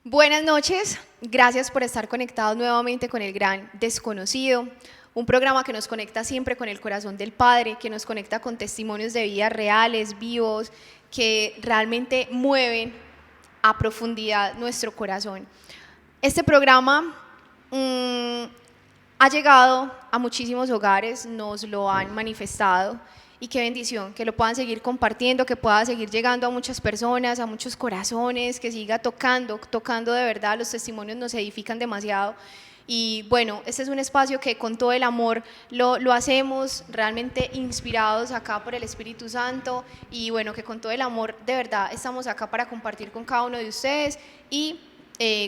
Buenas noches, gracias por estar conectados nuevamente con El Gran Desconocido, un programa que nos conecta siempre con el corazón del Padre, que nos conecta con testimonios de vida reales, vivos, que realmente mueven a profundidad nuestro corazón. Este programa ha llegado a muchísimos hogares, nos lo han manifestado. Y qué bendición, que lo puedan seguir compartiendo, que pueda seguir llegando a muchas personas, a muchos corazones, que siga tocando de verdad. Los testimonios nos edifican demasiado. Y bueno, este es un espacio que con todo el amor lo hacemos, realmente inspirados acá por el Espíritu Santo. Y bueno, que con todo el amor de verdad estamos acá para compartir con cada uno de ustedes y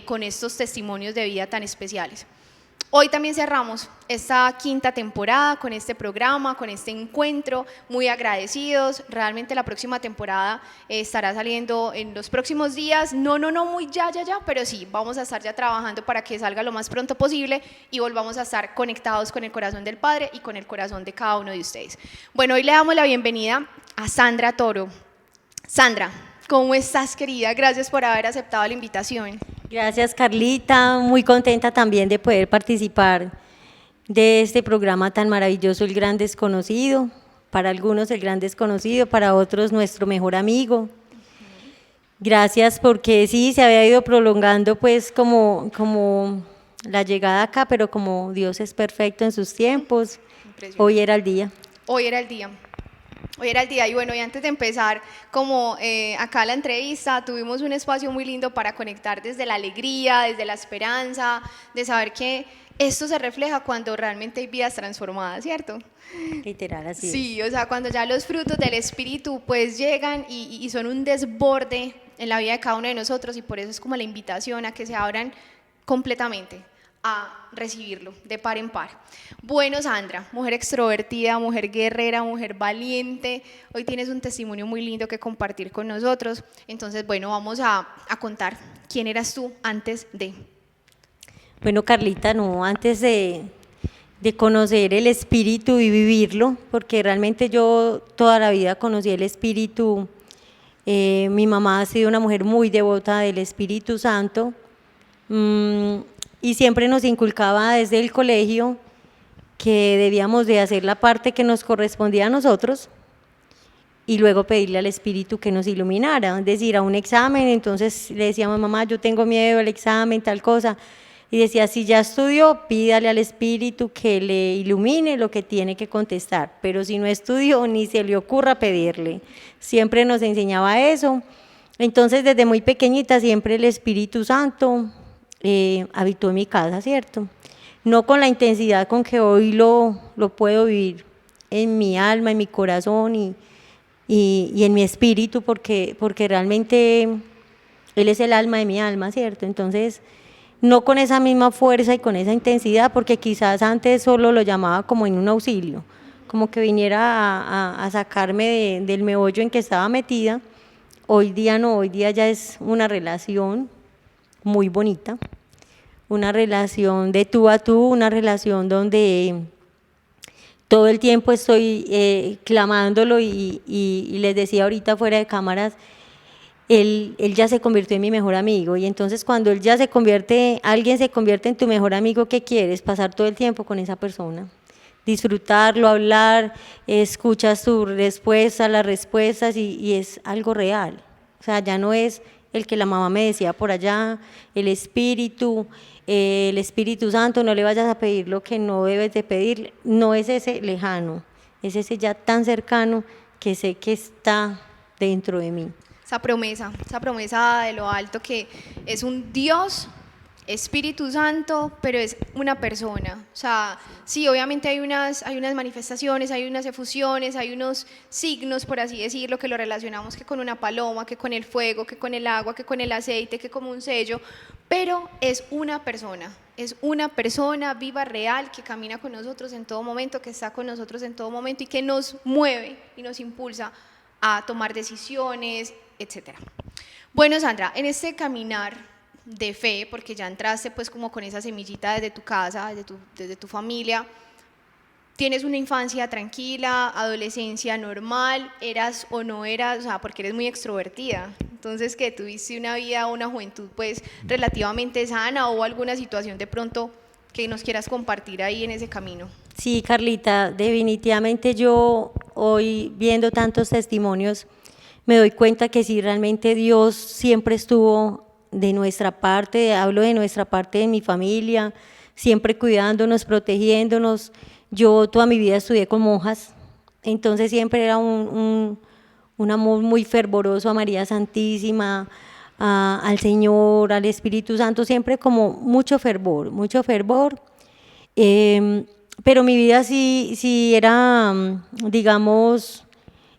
con estos testimonios de vida tan especiales. Hoy también cerramos esta quinta temporada con este programa, con este encuentro, muy agradecidos. Realmente la próxima temporada estará saliendo en los próximos días, no muy ya, pero sí, vamos a estar ya trabajando para que salga lo más pronto posible y volvamos a estar conectados con el corazón del Padre y con el corazón de cada uno de ustedes. Bueno, hoy le damos la bienvenida a Sandra Toro. Sandra, ¿cómo estás, querida? Gracias por haber aceptado la invitación. Gracias, Carlita, muy contenta también de poder participar de este programa tan maravilloso, El Gran Desconocido. Para algunos el Gran Desconocido, para otros nuestro mejor amigo. Gracias porque sí, se había ido prolongando pues como la llegada acá, pero como Dios es perfecto en sus tiempos, hoy era el día. Hoy era el día. Hoy era el día y bueno, y antes de empezar como acá la entrevista, tuvimos un espacio muy lindo para conectar desde la alegría, desde la esperanza, de saber que esto se refleja cuando realmente hay vidas transformadas, ¿cierto? Literal, así Sí, es. o sea, cuando ya los frutos del Espíritu pues llegan y son un desborde en la vida de cada uno de nosotros y por eso es como la invitación a que se abran completamente a recibirlo de par en par. Bueno, Sandra, mujer extrovertida, mujer guerrera, mujer valiente, hoy tienes un testimonio muy lindo que compartir con nosotros. Entonces, bueno, vamos a contar quién eras tú antes de. Bueno, Carlita, no, antes de conocer el Espíritu y vivirlo, porque realmente yo toda la vida conocí el Espíritu. Mi mamá ha sido una mujer muy devota del Espíritu Santo y siempre nos inculcaba desde el colegio que debíamos de hacer la parte que nos correspondía a nosotros y luego pedirle al Espíritu que nos iluminara, es decir, a un examen. Entonces le decíamos, mamá, yo tengo miedo al examen, tal cosa. Y decía, si ya estudió, pídale al Espíritu que le ilumine lo que tiene que contestar, pero si no estudió, ni se le ocurra pedirle. Siempre nos enseñaba eso. Entonces, desde muy pequeñita, siempre el Espíritu Santo habitó en mi casa, ¿cierto? No con la intensidad con que hoy lo puedo vivir en mi alma, en mi corazón y en mi espíritu, porque realmente Él es el alma de mi alma, ¿cierto? Entonces, no con esa misma fuerza y con esa intensidad, porque quizás antes solo lo llamaba como en un auxilio, como que viniera a sacarme del meollo en que estaba metida. Hoy día no, hoy día ya es una relación muy bonita, una relación de tú a tú, una relación donde todo el tiempo estoy clamándolo y les decía ahorita fuera de cámaras, él ya se convirtió en mi mejor amigo, y entonces cuando él ya se convierte, alguien se convierte en tu mejor amigo, ¿qué quieres? Pasar todo el tiempo con esa persona, disfrutarlo, hablar, escuchas su respuesta, las respuestas y es algo real. O sea, ya no es el que la mamá me decía por allá, el Espíritu Santo, no le vayas a pedir lo que no debes de pedir, no es ese lejano, es ese ya tan cercano que sé que está dentro de mí. Esa promesa de lo alto que es un Dios, Espíritu Santo, pero es una persona. O sea, sí, obviamente hay unas manifestaciones, hay unas efusiones, hay unos signos, por así decirlo, que lo relacionamos que con una paloma, que con el fuego, que con el agua, que con el aceite, que como un sello, pero es una persona viva, real, que camina con nosotros en todo momento, que está con nosotros en todo momento y que nos mueve y nos impulsa a tomar decisiones, etcétera. Bueno, Sandra, en este caminar de fe, porque ya entraste pues como con esa semillita desde tu casa, desde tu familia, tienes una infancia tranquila, adolescencia normal, eras o no eras, o sea, porque eres muy extrovertida, entonces que tuviste una vida, una juventud pues relativamente sana, o alguna situación de pronto que nos quieras compartir ahí en ese camino. Sí, Carlita, definitivamente yo hoy viendo tantos testimonios me doy cuenta que sí, realmente Dios siempre estuvo de nuestra parte, hablo de nuestra parte de mi familia, siempre cuidándonos, protegiéndonos. Yo toda mi vida estudié con monjas, entonces siempre era un amor muy fervoroso a María Santísima, al Señor, al Espíritu Santo, siempre como mucho fervor, mucho fervor. Pero mi vida sí era, digamos,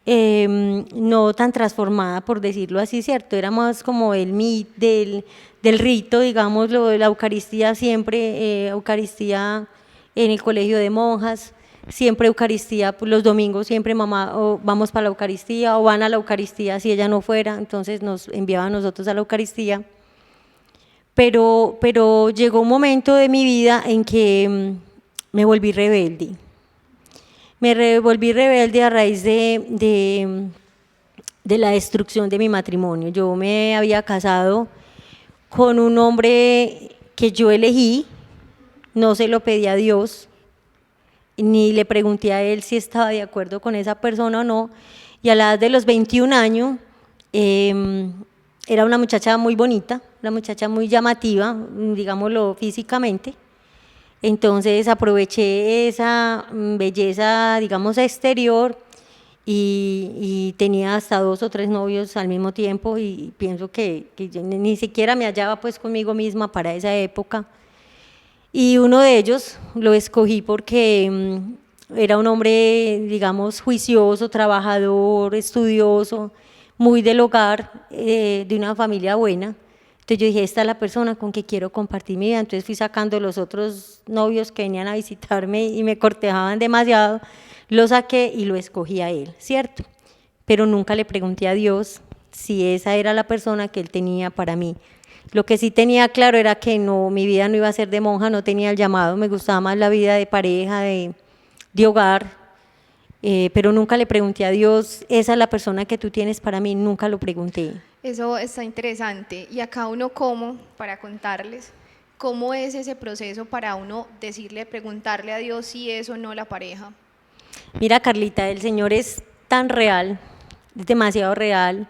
no tan transformada, por decirlo así, ¿cierto? Era más como del rito, digamos, lo de la Eucaristía siempre, Eucaristía en el colegio de monjas, siempre Eucaristía, pues, los domingos siempre mamá vamos para la Eucaristía o van a la Eucaristía si ella no fuera, entonces nos enviaba a nosotros a la Eucaristía. Pero llegó un momento de mi vida en que me volví rebelde. Volví rebelde a raíz de la destrucción de mi matrimonio. Yo me había casado con un hombre que yo elegí, no se lo pedí a Dios, ni le pregunté a él si estaba de acuerdo con esa persona o no, y a la edad de los 21 años era una muchacha muy bonita, una muchacha muy llamativa, digámoslo físicamente. Entonces aproveché esa belleza, digamos, exterior y tenía hasta 2 o 3 novios al mismo tiempo, y pienso que yo ni siquiera me hallaba pues conmigo misma para esa época. Y uno de ellos lo escogí porque era un hombre, digamos, juicioso, trabajador, estudioso, muy del hogar, de una familia buena. Entonces yo dije, esta es la persona con que quiero compartir mi vida. Entonces fui sacando los otros novios que venían a visitarme y me cortejaban demasiado, lo saqué y lo escogí a él, ¿cierto? Pero nunca le pregunté a Dios si esa era la persona que él tenía para mí. Lo que sí tenía claro era que no, mi vida no iba a ser de monja, no tenía el llamado, me gustaba más la vida de pareja, de hogar, pero nunca le pregunté a Dios, esa es la persona que tú tienes para mí, nunca lo pregunté. Eso está interesante. Y acá uno para contarles, ¿cómo es ese proceso para uno decirle, preguntarle a Dios si es o no la pareja? Mira, Carlita, el Señor es tan real, es demasiado real,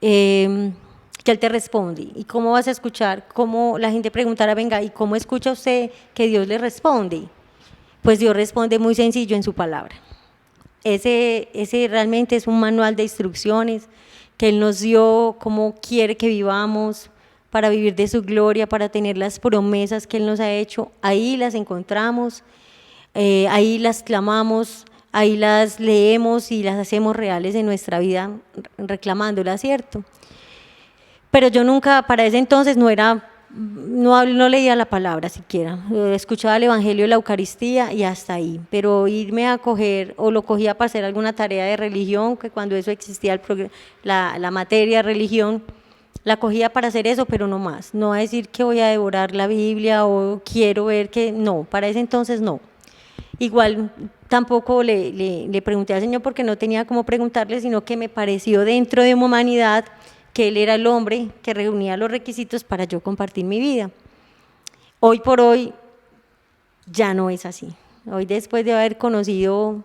que Él te responde. ¿Y cómo vas a escuchar? Cómo la gente preguntará, venga, ¿y cómo escucha usted que Dios le responde? Pues Dios responde muy sencillo en su palabra. Ese realmente es un manual de instrucciones que Él nos dio, cómo quiere que vivamos, para vivir de su gloria, para tener las promesas que Él nos ha hecho. Ahí las encontramos, ahí las clamamos, ahí las leemos y las hacemos reales en nuestra vida, reclamándolas, ¿cierto? Pero yo nunca, para ese entonces no leía la palabra siquiera, escuchaba el Evangelio de la Eucaristía y hasta ahí, pero irme a coger, o lo cogía para hacer alguna tarea de religión, que cuando eso existía la materia de religión, la cogía para hacer eso, pero no más, no a decir que voy a devorar la Biblia o quiero ver que, no, para ese entonces no. Igual tampoco le pregunté al Señor porque no tenía cómo preguntarle, sino que me pareció dentro de mi humanidad que Él era el hombre que reunía los requisitos para yo compartir mi vida. Hoy por hoy ya no es así. Hoy, después de haber conocido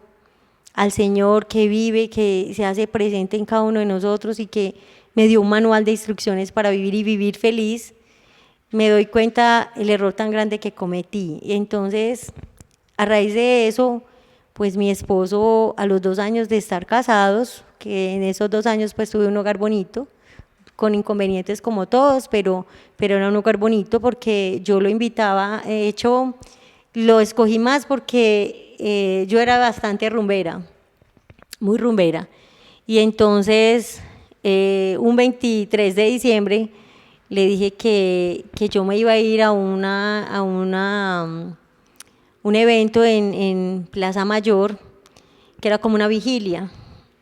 al Señor que vive, que se hace presente en cada uno de nosotros y que me dio un manual de instrucciones para vivir y vivir feliz, me doy cuenta el error tan grande que cometí. Y entonces, a raíz de eso, pues mi esposo, a los 2 años de estar casados, que en esos 2 años pues tuve un hogar bonito, con inconvenientes como todos, pero era un hogar bonito porque yo lo invitaba. De hecho, lo escogí más porque yo era bastante rumbera, muy rumbera, y entonces un 23 de diciembre le dije que yo me iba a ir a un evento en Plaza Mayor, que era como una vigilia.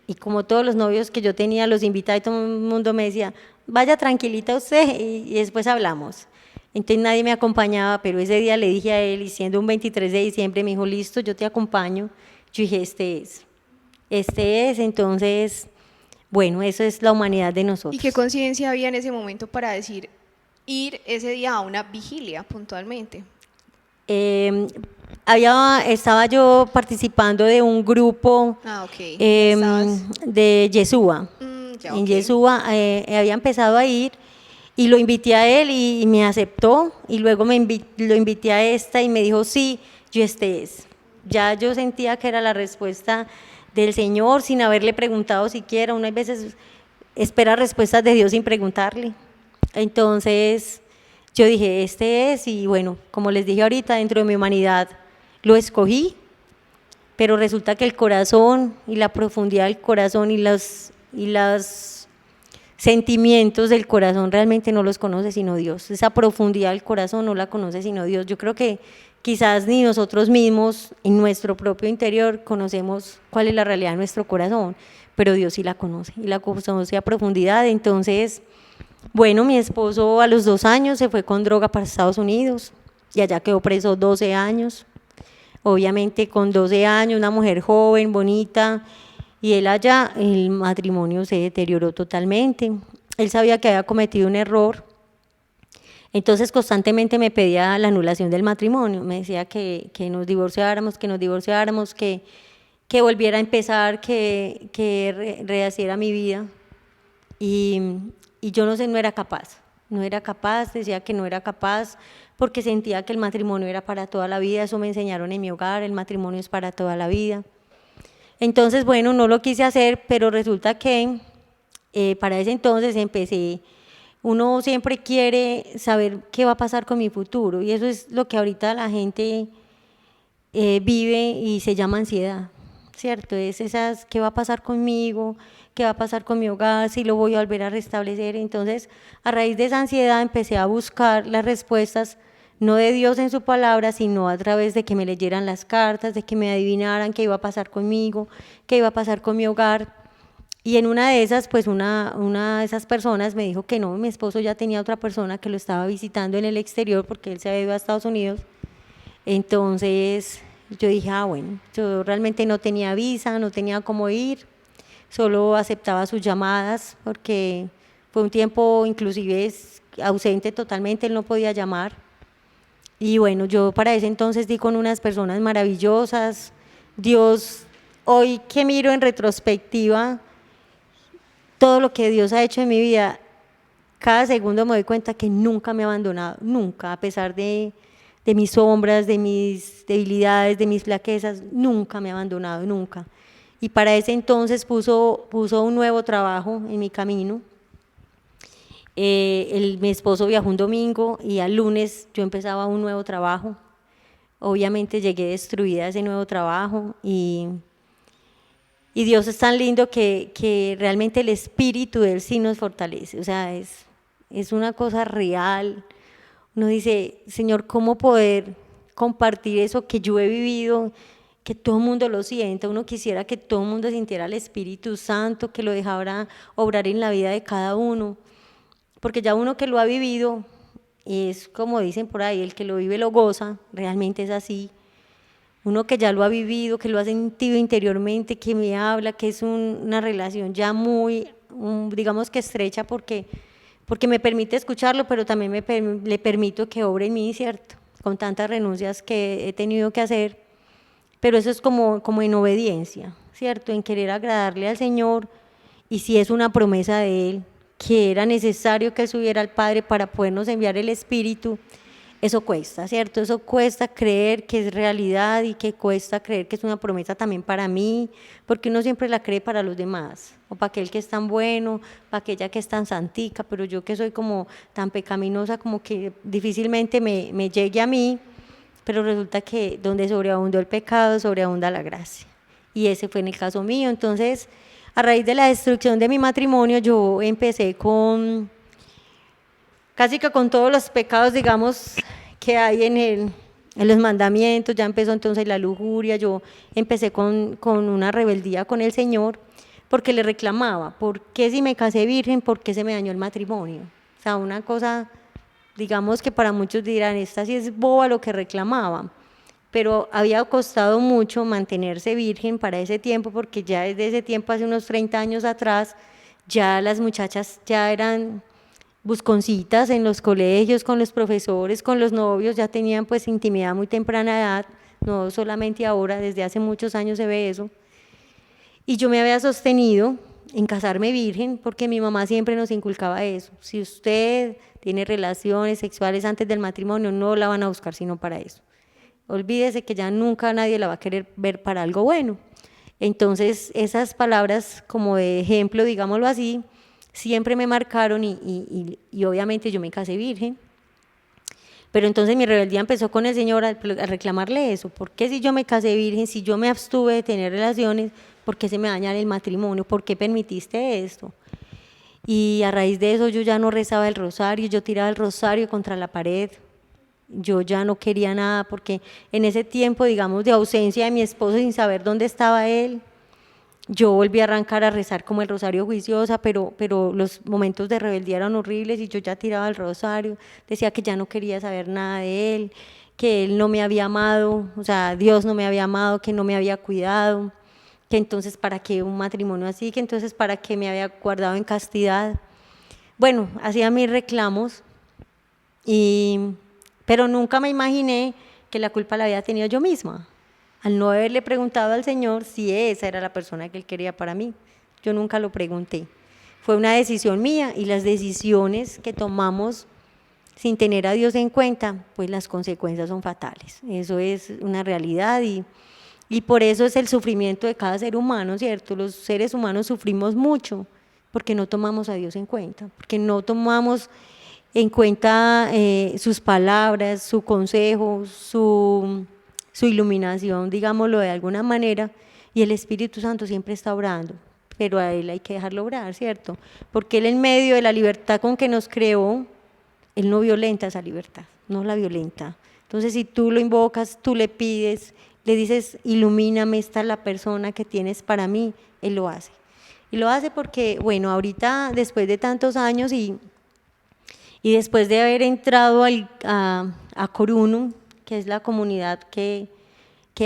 Y como todos los novios que yo tenía los invitaba y todo el mundo me decía, vaya tranquilita usted y después hablamos. Entonces nadie me acompañaba, pero ese día le dije a él, y siendo un 23 de diciembre, me dijo, listo, yo te acompaño. Yo dije, este es. Entonces Bueno, eso es la humanidad de ¿Y nosotros. qué conciencia había en ese momento para decir ir ese día a una vigilia puntualmente? Eh, Estaba yo participando de un grupo Ah, ok. Ya estabas. de Yeshua. Ya, En ok. Yeshua había empezado a ir y lo invité a él y me aceptó y luego lo invité a esta y me dijo, sí, yo este es. Ya yo sentía que era la respuesta del Señor sin haberle preguntado siquiera. Unas veces espera respuestas de Dios sin preguntarle. Entonces yo dije, este es, y bueno, como les dije ahorita, dentro de mi humanidad lo escogí, pero resulta que el corazón y la profundidad del corazón y los sentimientos del corazón realmente no los conoce sino Dios. Esa profundidad del corazón no la conoce sino Dios. Yo creo que quizás ni nosotros mismos en nuestro propio interior conocemos cuál es la realidad de nuestro corazón, pero Dios sí la conoce y la conoce a profundidad. Entonces, bueno, mi esposo a los 2 años se fue con droga para Estados Unidos y allá quedó preso 12 años. Obviamente con 12 años, una mujer joven, bonita, y él allá, el matrimonio se deterioró totalmente. Él sabía que había cometido un error, entonces constantemente me pedía la anulación del matrimonio, me decía que nos divorciáramos, que volviera a empezar, que rehaciera mi vida. Y, y yo no sé, no era capaz, decía que no era capaz, porque sentía que el matrimonio era para toda la vida, eso me enseñaron en mi hogar, el matrimonio es para toda la vida. Entonces, bueno, no lo quise hacer, pero resulta que para ese entonces uno siempre quiere saber qué va a pasar con mi futuro, y eso es lo que ahorita la gente vive y se llama ansiedad, ¿cierto? Es esas, ¿qué va a pasar conmigo? ¿Qué va a pasar con mi hogar? ¿Si lo voy a volver a restablecer? Entonces, a raíz de esa ansiedad empecé a buscar las respuestas, no de Dios en su palabra, sino a través de que me leyeran las cartas, de que me adivinaran qué iba a pasar conmigo, qué iba a pasar con mi hogar. Y en una de esas, pues una de esas personas me dijo que no, mi esposo ya tenía otra persona que lo estaba visitando en el exterior porque él se había ido a Estados Unidos. Entonces yo dije, bueno, yo realmente no tenía visa, no tenía cómo ir, solo aceptaba sus llamadas porque fue un tiempo inclusive ausente totalmente, él no podía llamar. Y bueno, yo para ese entonces di con unas personas maravillosas. Dios, hoy que miro en retrospectiva todo lo que Dios ha hecho en mi vida, cada segundo me doy cuenta que nunca me ha abandonado, nunca, a pesar de mis sombras, de mis debilidades, de mis flaquezas, nunca me ha abandonado, nunca. Y para ese entonces puso un nuevo trabajo en mi camino. Mi esposo viajó un domingo y al lunes yo empezaba un nuevo trabajo. Obviamente llegué destruida a ese nuevo trabajo y Dios es tan lindo que realmente el espíritu de Él sí nos fortalece. O sea, es una cosa real. Uno dice, Señor, ¿cómo poder compartir eso que yo he vivido, que todo el mundo lo sienta? Uno quisiera que todo el mundo sintiera el Espíritu Santo, que lo dejara obrar en la vida de cada uno, porque ya uno que lo ha vivido, es como dicen por ahí, el que lo vive lo goza, realmente es así. Uno que ya lo ha vivido, que lo ha sentido interiormente, que me habla, que es una relación ya muy, digamos que estrecha, porque me permite escucharlo, pero también le permito que obre en mí, ¿cierto? Con tantas renuncias que he tenido que hacer, pero eso es como en obediencia, ¿cierto? En querer agradarle al Señor, y si es una promesa de Él, que era necesario que Él subiera al Padre para podernos enviar el Espíritu, eso cuesta, ¿cierto? Eso cuesta creer que es realidad y que cuesta creer que es una promesa también para mí, porque uno siempre la cree para los demás, o para aquel que es tan bueno, para aquella que es tan santica, pero yo que soy como tan pecaminosa, como que difícilmente me llegue a mí, pero resulta que donde sobreabundó el pecado, sobreabunda la gracia. Y ese fue en el caso mío. Entonces, a raíz de la destrucción de mi matrimonio, yo empecé casi que con todos los pecados, digamos, que hay en los mandamientos. Ya empezó entonces la lujuria, yo empecé con una rebeldía con el Señor, porque le reclamaba, ¿por qué si me casé virgen, por qué se me dañó el matrimonio? O sea, una cosa, digamos que para muchos dirán, esta sí es boba lo que reclamaba, pero había costado mucho mantenerse virgen para ese tiempo, porque ya desde ese tiempo, hace unos 30 años atrás, ya las muchachas ya eran busconcitas en los colegios, con los profesores, con los novios, ya tenían pues intimidad muy temprana edad, no solamente ahora, desde hace muchos años se ve eso. Y yo me había sostenido en casarme virgen porque mi mamá siempre nos inculcaba eso. Si usted tiene relaciones sexuales antes del matrimonio, no la van a buscar sino para eso. Olvídese que ya nunca nadie la va a querer ver para algo bueno. Entonces, esas palabras como de ejemplo, digámoslo así, siempre me marcaron y obviamente yo me casé virgen. Pero entonces mi rebeldía empezó con el Señor a reclamarle eso. ¿Por qué si yo me casé virgen, si yo me abstuve de tener relaciones, por qué se me daña el matrimonio? ¿Por qué permitiste esto? Y a raíz de eso yo ya no rezaba el rosario, yo tiraba el rosario contra la pared. Yo ya no quería nada porque en ese tiempo, digamos, de ausencia de mi esposo sin saber dónde estaba él, yo volví a arrancar a rezar como el rosario juiciosa, pero los momentos de rebeldía eran horribles y yo ya tiraba el rosario, decía que ya no quería saber nada de él, que él no me había amado, o sea, Dios no me había amado, que no me había cuidado, que entonces para qué un matrimonio así, que entonces para qué me había guardado en castidad. Bueno, hacía mis reclamos, pero nunca me imaginé que la culpa la había tenido yo misma, al no haberle preguntado al Señor si esa era la persona que Él quería para mí. Yo nunca lo pregunté. Fue una decisión mía y las decisiones que tomamos sin tener a Dios en cuenta, pues las consecuencias son fatales. Eso es una realidad y por eso es el sufrimiento de cada ser humano, ¿cierto? Los seres humanos sufrimos mucho porque no tomamos a Dios en cuenta, porque no tomamos en cuenta sus palabras, su consejo, su iluminación, digámoslo de alguna manera, y el Espíritu Santo siempre está orando, pero a Él hay que dejarlo orar, ¿cierto? Porque Él en medio de la libertad con que nos creó, Él no violenta esa libertad, no la violenta. Entonces si tú lo invocas, tú le pides, le dices, ilumíname, esta es la persona que tienes para mí, Él lo hace. Y lo hace porque, bueno, ahorita después de tantos años y después de haber entrado a Corunum, que es la comunidad que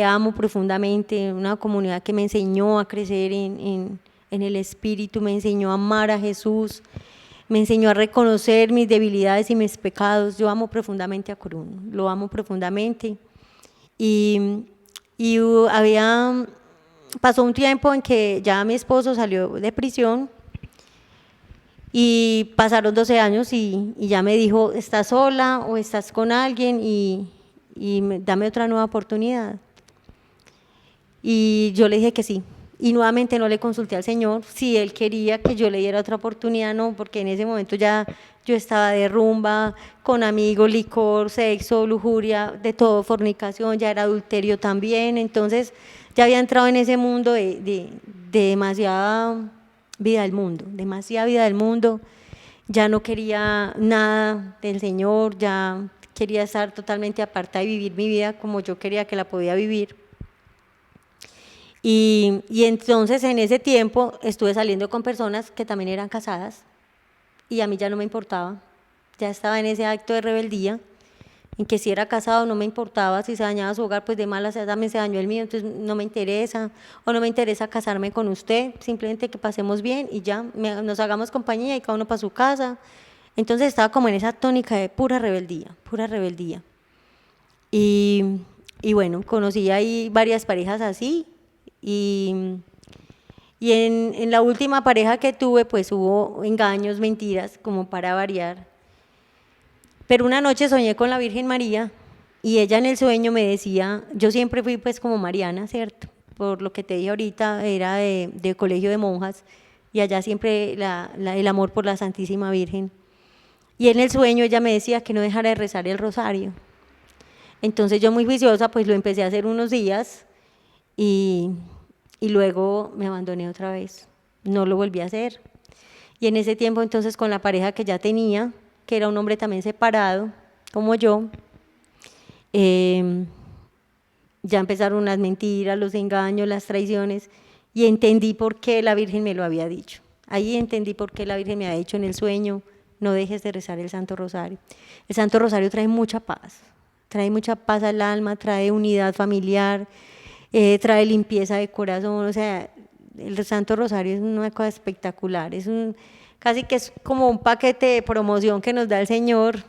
amo profundamente, una comunidad que me enseñó a crecer en el Espíritu, me enseñó a amar a Jesús, me enseñó a reconocer mis debilidades y mis pecados. Yo amo profundamente a Corunum, lo amo profundamente. Pasó un tiempo en que ya mi esposo salió de prisión, y pasaron 12 años y ya me dijo, ¿estás sola o estás con alguien? Dame otra nueva oportunidad. Y yo le dije que sí. Y nuevamente no le consulté al Señor si Él quería que yo le diera otra oportunidad, no, porque en ese momento ya yo estaba de rumba, con amigos, licor, sexo, lujuria, de todo, fornicación, ya era adulterio también. Entonces ya había entrado en ese mundo de demasiada vida del mundo, demasiada vida del mundo, ya no quería nada del Señor, ya quería estar totalmente apartada y vivir mi vida como yo quería que la podía vivir. Y entonces en ese tiempo estuve saliendo con personas que también eran casadas y a mí ya no me importaba, ya estaba en ese acto de rebeldía, en que si era casado no me importaba, si se dañaba su hogar, pues de malas también se dañó el mío, entonces no me interesa, o no me interesa casarme con usted, simplemente que pasemos bien y ya, nos hagamos compañía y cada uno para su casa. Entonces estaba como en esa tónica de pura rebeldía, pura rebeldía. Y bueno, conocí ahí varias parejas así, y en la última pareja que tuve, pues hubo engaños, mentiras, como para variar. Pero una noche soñé con la Virgen María y ella en el sueño me decía, yo siempre fui pues como mariana, ¿cierto? Por lo que te dije ahorita, era de colegio de monjas y allá siempre el amor por la Santísima Virgen. Y en el sueño ella me decía que no dejara de rezar el rosario. Entonces yo muy juiciosa pues lo empecé a hacer unos días y luego me abandoné otra vez, no lo volví a hacer. Y en ese tiempo entonces con la pareja que ya tenía, que era un hombre también separado, como yo, ya empezaron las mentiras, los engaños, las traiciones, y entendí por qué la Virgen me lo había dicho. Ahí entendí por qué la Virgen me había dicho en el sueño, no dejes de rezar el Santo Rosario. El Santo Rosario trae mucha paz al alma, trae unidad familiar, trae limpieza de corazón, o sea, el Santo Rosario es una cosa espectacular, casi que es como un paquete de promoción que nos da el Señor,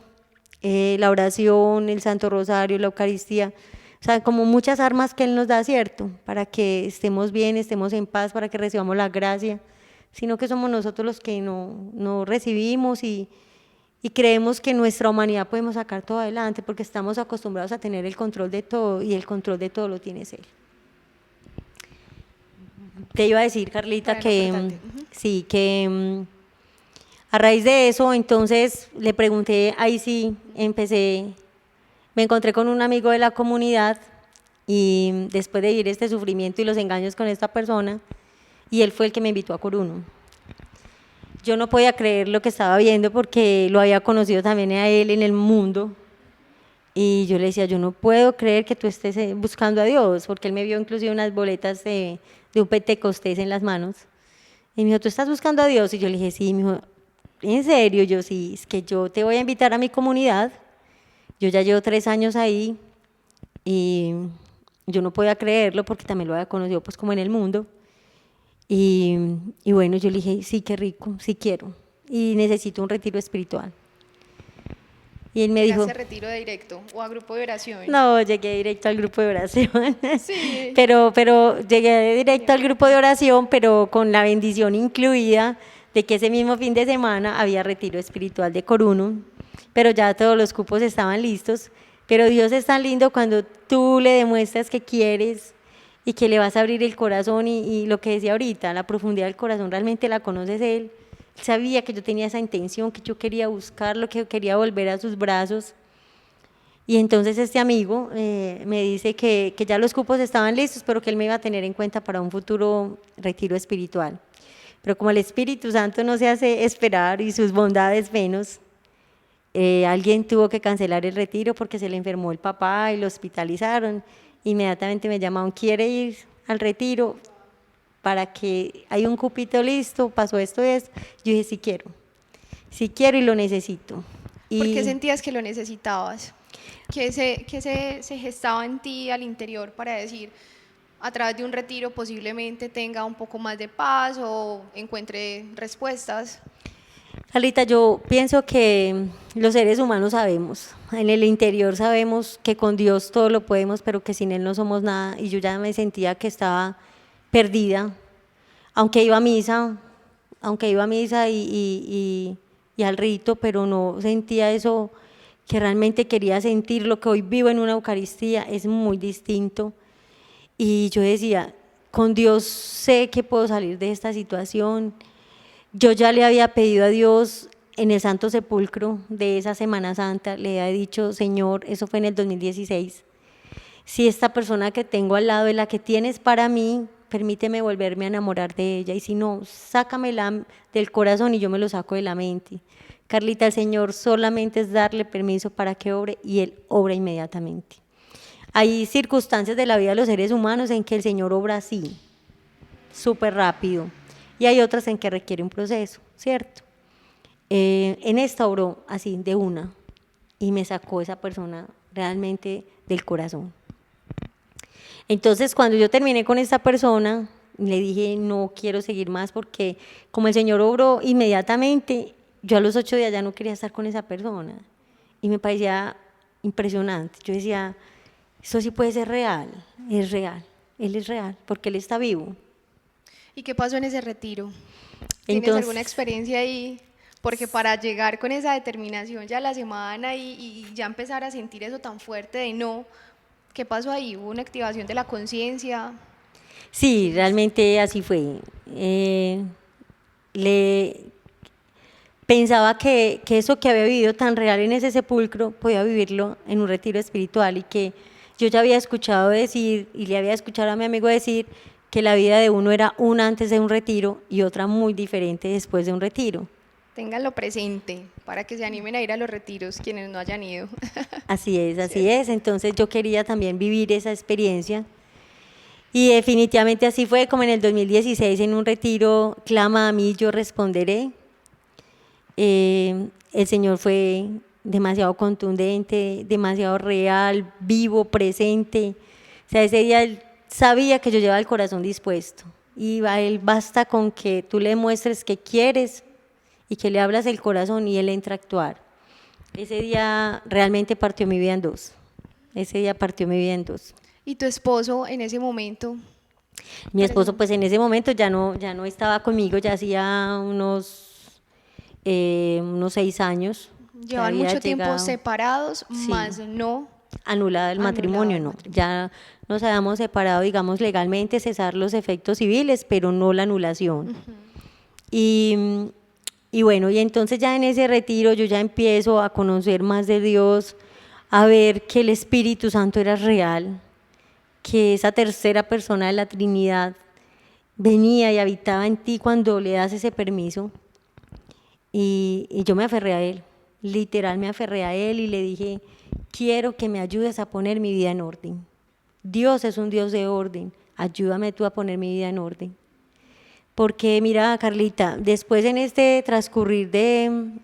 la oración, el Santo Rosario, la Eucaristía, o sea, como muchas armas que Él nos da, ¿cierto? Para que estemos bien, estemos en paz, para que recibamos la gracia, sino que somos nosotros los que no recibimos y creemos que en nuestra humanidad podemos sacar todo adelante porque estamos acostumbrados a tener el control de todo y el control de todo lo tiene Él. Te iba a decir, Carlita, Bueno, que importante. sí, que a raíz de eso, entonces le pregunté, ahí sí, me encontré con un amigo de la comunidad y después de vivir este sufrimiento y los engaños con esta persona, y él fue el que me invitó a Coruno. Yo no podía creer lo que estaba viendo porque lo había conocido también a él en el mundo, y yo le decía, yo no puedo creer que tú estés buscando a Dios, porque él me vio inclusive unas boletas de un Pentecostés en las manos, y me dijo, ¿tú estás buscando a Dios? Y yo le dije, sí. Me dijo, ¿en serio? Yo sí, es que yo te voy a invitar a mi comunidad, yo ya llevo 3 años ahí, y yo no podía creerlo porque también lo había conocido pues como en el mundo, y bueno, yo le dije, sí, qué rico, sí quiero, y necesito un retiro espiritual. Y él me dijo, ¿Llegaste a retiro de directo o a grupo de oración? no, llegué directo al grupo de oración, Sí. pero llegué directo al grupo de oración, pero con la bendición incluida de que ese mismo fin de semana había retiro espiritual de Coruno, pero ya todos los cupos estaban listos. Pero Dios es tan lindo cuando tú le demuestras que quieres y que le vas a abrir el corazón, y lo que decía ahorita, la profundidad del corazón realmente la conoces Él. Él sabía que yo tenía esa intención, que yo quería buscarlo, que yo quería volver a sus brazos. Y entonces este amigo me dice que ya los cupos estaban listos, pero que él me iba a tener en cuenta para un futuro retiro espiritual. Pero como el Espíritu Santo no se hace esperar y sus bondades menos, alguien tuvo que cancelar el retiro porque se le enfermó el papá y lo hospitalizaron. Inmediatamente me llamaron, ¿quiere ir al retiro? Para que hay un cupito listo, pasó esto y esto. Yo dije, sí quiero y lo necesito. ¿Por qué Y sentías que lo necesitabas? ¿Qué se gestaba en ti al interior para decir, a través de un retiro posiblemente tenga un poco más de paz o encuentre respuestas? Carlita, yo pienso que los seres humanos sabemos, en el interior sabemos que con Dios todo lo podemos, pero que sin Él no somos nada, y yo ya me sentía que estaba perdida, aunque iba a misa, y al rito, pero no sentía eso que realmente quería sentir. Lo que hoy vivo en una Eucaristía es muy distinto, y yo decía, con Dios sé que puedo salir de esta situación. Yo ya le había pedido a Dios en el Santo Sepulcro de esa Semana Santa, le había dicho, Señor, eso fue en el 2016, si esta persona que tengo al lado es la que tienes para mí, permíteme volverme a enamorar de ella, y si no, sácamela del corazón y yo me lo saco de la mente. Carlita, el Señor solamente es darle permiso para que obre, y Él obra inmediatamente. Hay circunstancias de la vida de los seres humanos en que el Señor obra así, súper rápido, y hay otras en que requiere un proceso, ¿cierto? En esta obró así, de una, y me sacó esa persona realmente del corazón. Entonces, cuando yo terminé con esta persona, le dije, no quiero seguir más, porque como el Señor obró inmediatamente, yo a los 8 días ya no quería estar con esa persona, y me parecía impresionante. Yo decía, eso sí puede ser real, es real, Él es real, porque Él está vivo. ¿Y qué pasó en ese retiro? ¿Tienes Entonces, alguna experiencia ahí? Porque para llegar con esa determinación ya a la semana y ya empezar a sentir eso tan fuerte de no, ¿qué pasó ahí? ¿Hubo una activación de la conciencia? sí, realmente así fue. Pensaba que eso que había vivido tan real en ese sepulcro podía vivirlo en un retiro espiritual, y que yo ya había escuchado decir, y le había escuchado a mi amigo decir, que la vida de uno era una antes de un retiro y otra muy diferente después de un retiro. Ténganlo presente para que se animen a ir a los retiros quienes no hayan ido. Así es, así Sí. es. Entonces yo quería también vivir esa experiencia, y definitivamente así fue. Como en el 2016 en un retiro, clama a mí, yo responderé. El Señor fue demasiado contundente, demasiado real, vivo, presente. O sea, ese día Él sabía que yo llevaba el corazón dispuesto, y a él basta con que tú le muestres que quieres y que le hablas el corazón y él entra a actuar. Ese día realmente partió mi vida en dos. Ese día partió mi vida en dos. ¿Y tu esposo en ese momento? Mi esposo pues en ese momento ya no estaba conmigo, ya hacía unos 6 años. que Llevan había mucho tiempo llegado, separados, sí, más no anulado el matrimonio, el no. matrimonio. Ya nos habíamos separado, digamos, legalmente, cesar los efectos civiles, pero no la anulación. Y, y bueno, y entonces ya en ese retiro yo ya empiezo a conocer más de Dios, a ver que el Espíritu Santo era real, que esa tercera persona de la Trinidad venía y habitaba en ti cuando le das ese permiso. Y yo me aferré a él, literal me aferré a él y le dije, quiero que me ayudes a poner mi vida en orden. Dios es un Dios de orden, ayúdame tú a poner mi vida en orden. Porque mira, Carlita, después en este transcurrir en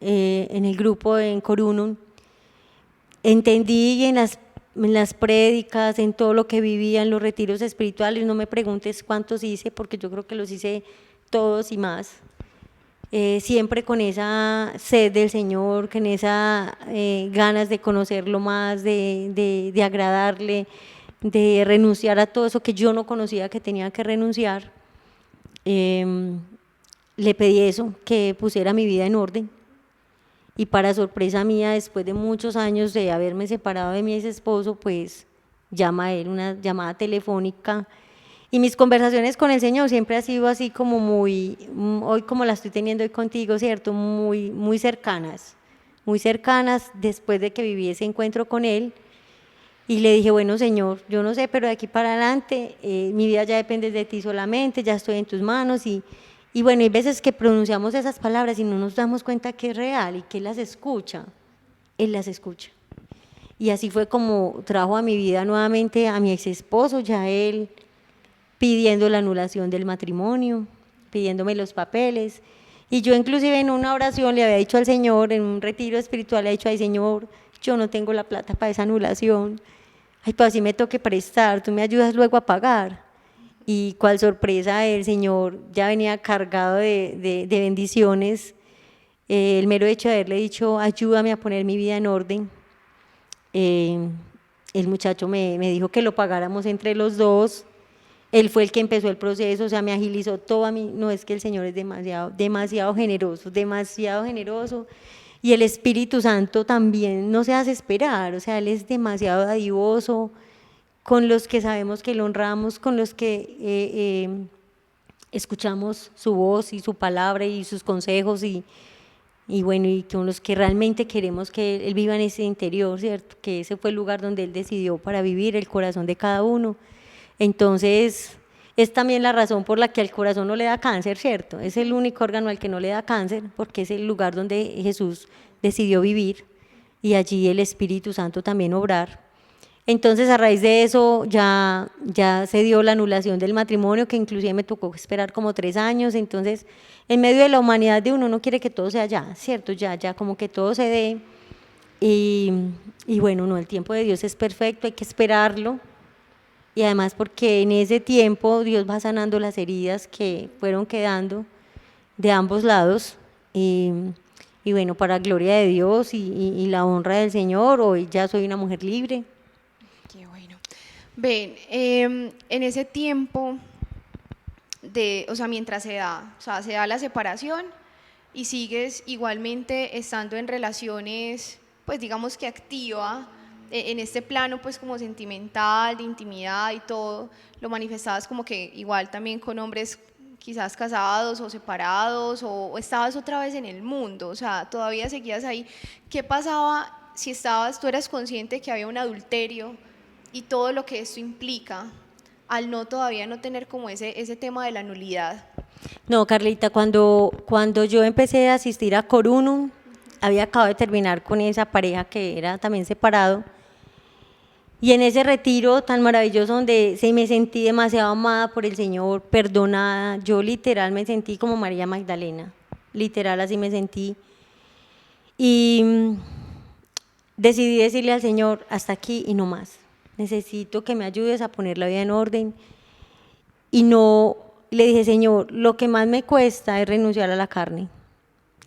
el grupo en Corunum, entendí en las prédicas, en todo lo que vivía, en los retiros espirituales, no me preguntes cuántos hice, porque yo creo que los hice todos y más. Siempre con esa sed del Señor, con esas ganas de conocerlo más, de agradarle, de renunciar a todo eso que yo no conocía que tenía que renunciar. Le pedí eso, que pusiera mi vida en orden. Y para sorpresa mía, después de muchos años de haberme separado de mi ex esposo, pues llama a él, una llamada telefónica. Y mis conversaciones con el Señor siempre han sido así como muy, hoy como la estoy teniendo hoy contigo, ¿cierto? Muy cercanas después de que viví ese encuentro con Él. Y le dije, bueno, Señor, yo no sé, pero de aquí para adelante mi vida ya depende de ti solamente, ya estoy en tus manos. Y bueno, hay veces que pronunciamos esas palabras y no nos damos cuenta que es real y que Él las escucha. Él las escucha. Y así fue como trajo a mi vida nuevamente a mi ex esposo, ya él pidiendo la anulación del matrimonio, pidiéndome los papeles. Y yo inclusive en una oración le había dicho al Señor, en un retiro espiritual, le he dicho, ay Señor, yo no tengo la plata para esa anulación. Ay, pues así me toque prestar, tú me ayudas luego a pagar. Y cuál sorpresa, el Señor ya venía cargado de bendiciones. El mero hecho de haberle dicho, ayúdame a poner mi vida en orden. El muchacho me dijo que lo pagáramos entre los dos. Él fue el que empezó el proceso, o sea, me agilizó todo a mí. No, es que el Señor es demasiado generoso, demasiado generoso. Y el Espíritu Santo también no se hace esperar, o sea, Él es demasiado dadivoso con los que sabemos que lo honramos, con los que escuchamos su voz y su palabra y sus consejos y bueno, y con los que realmente queremos que Él viva en ese interior, ¿cierto? Que ese fue el lugar donde Él decidió para vivir, el corazón de cada uno. Entonces, es también la razón por la que al corazón no le da cáncer, ¿cierto? Es el único órgano al que no le da cáncer, porque es el lugar donde Jesús decidió vivir y allí el Espíritu Santo también obrar. Entonces, a raíz de eso, ya se dio la anulación del matrimonio, que inclusive me tocó esperar como 3 años. Entonces, en medio de la humanidad de uno quiere que todo sea ya, ¿cierto? Ya como que todo se dé. Y bueno, no, el tiempo de Dios es perfecto, hay que esperarlo. Y además porque en ese tiempo Dios va sanando las heridas que fueron quedando de ambos lados. Y bueno, para gloria de Dios y la honra del Señor, hoy ya soy una mujer libre. Qué bueno. Ven, en ese tiempo o sea, mientras se da la separación y sigues igualmente estando en relaciones, pues digamos que activa, en este plano pues como sentimental, de intimidad y todo, lo manifestabas como que igual también con hombres quizás casados o separados o estabas otra vez en el mundo, o sea, todavía seguías ahí. ¿Qué pasaba si tú eras consciente que había un adulterio y todo lo que esto implica al todavía no tener como ese tema de la nulidad? No, Carlita, cuando yo empecé a asistir a Corunum, había acabado de terminar con esa pareja que era también separado. Y en ese retiro tan maravilloso donde me sentí demasiado amada por el Señor, perdonada, yo literal me sentí como María Magdalena, literal así me sentí. Y decidí decirle al Señor, hasta aquí y no más, necesito que me ayudes a poner la vida en orden y no le dije, Señor, lo que más me cuesta es renunciar a la carne.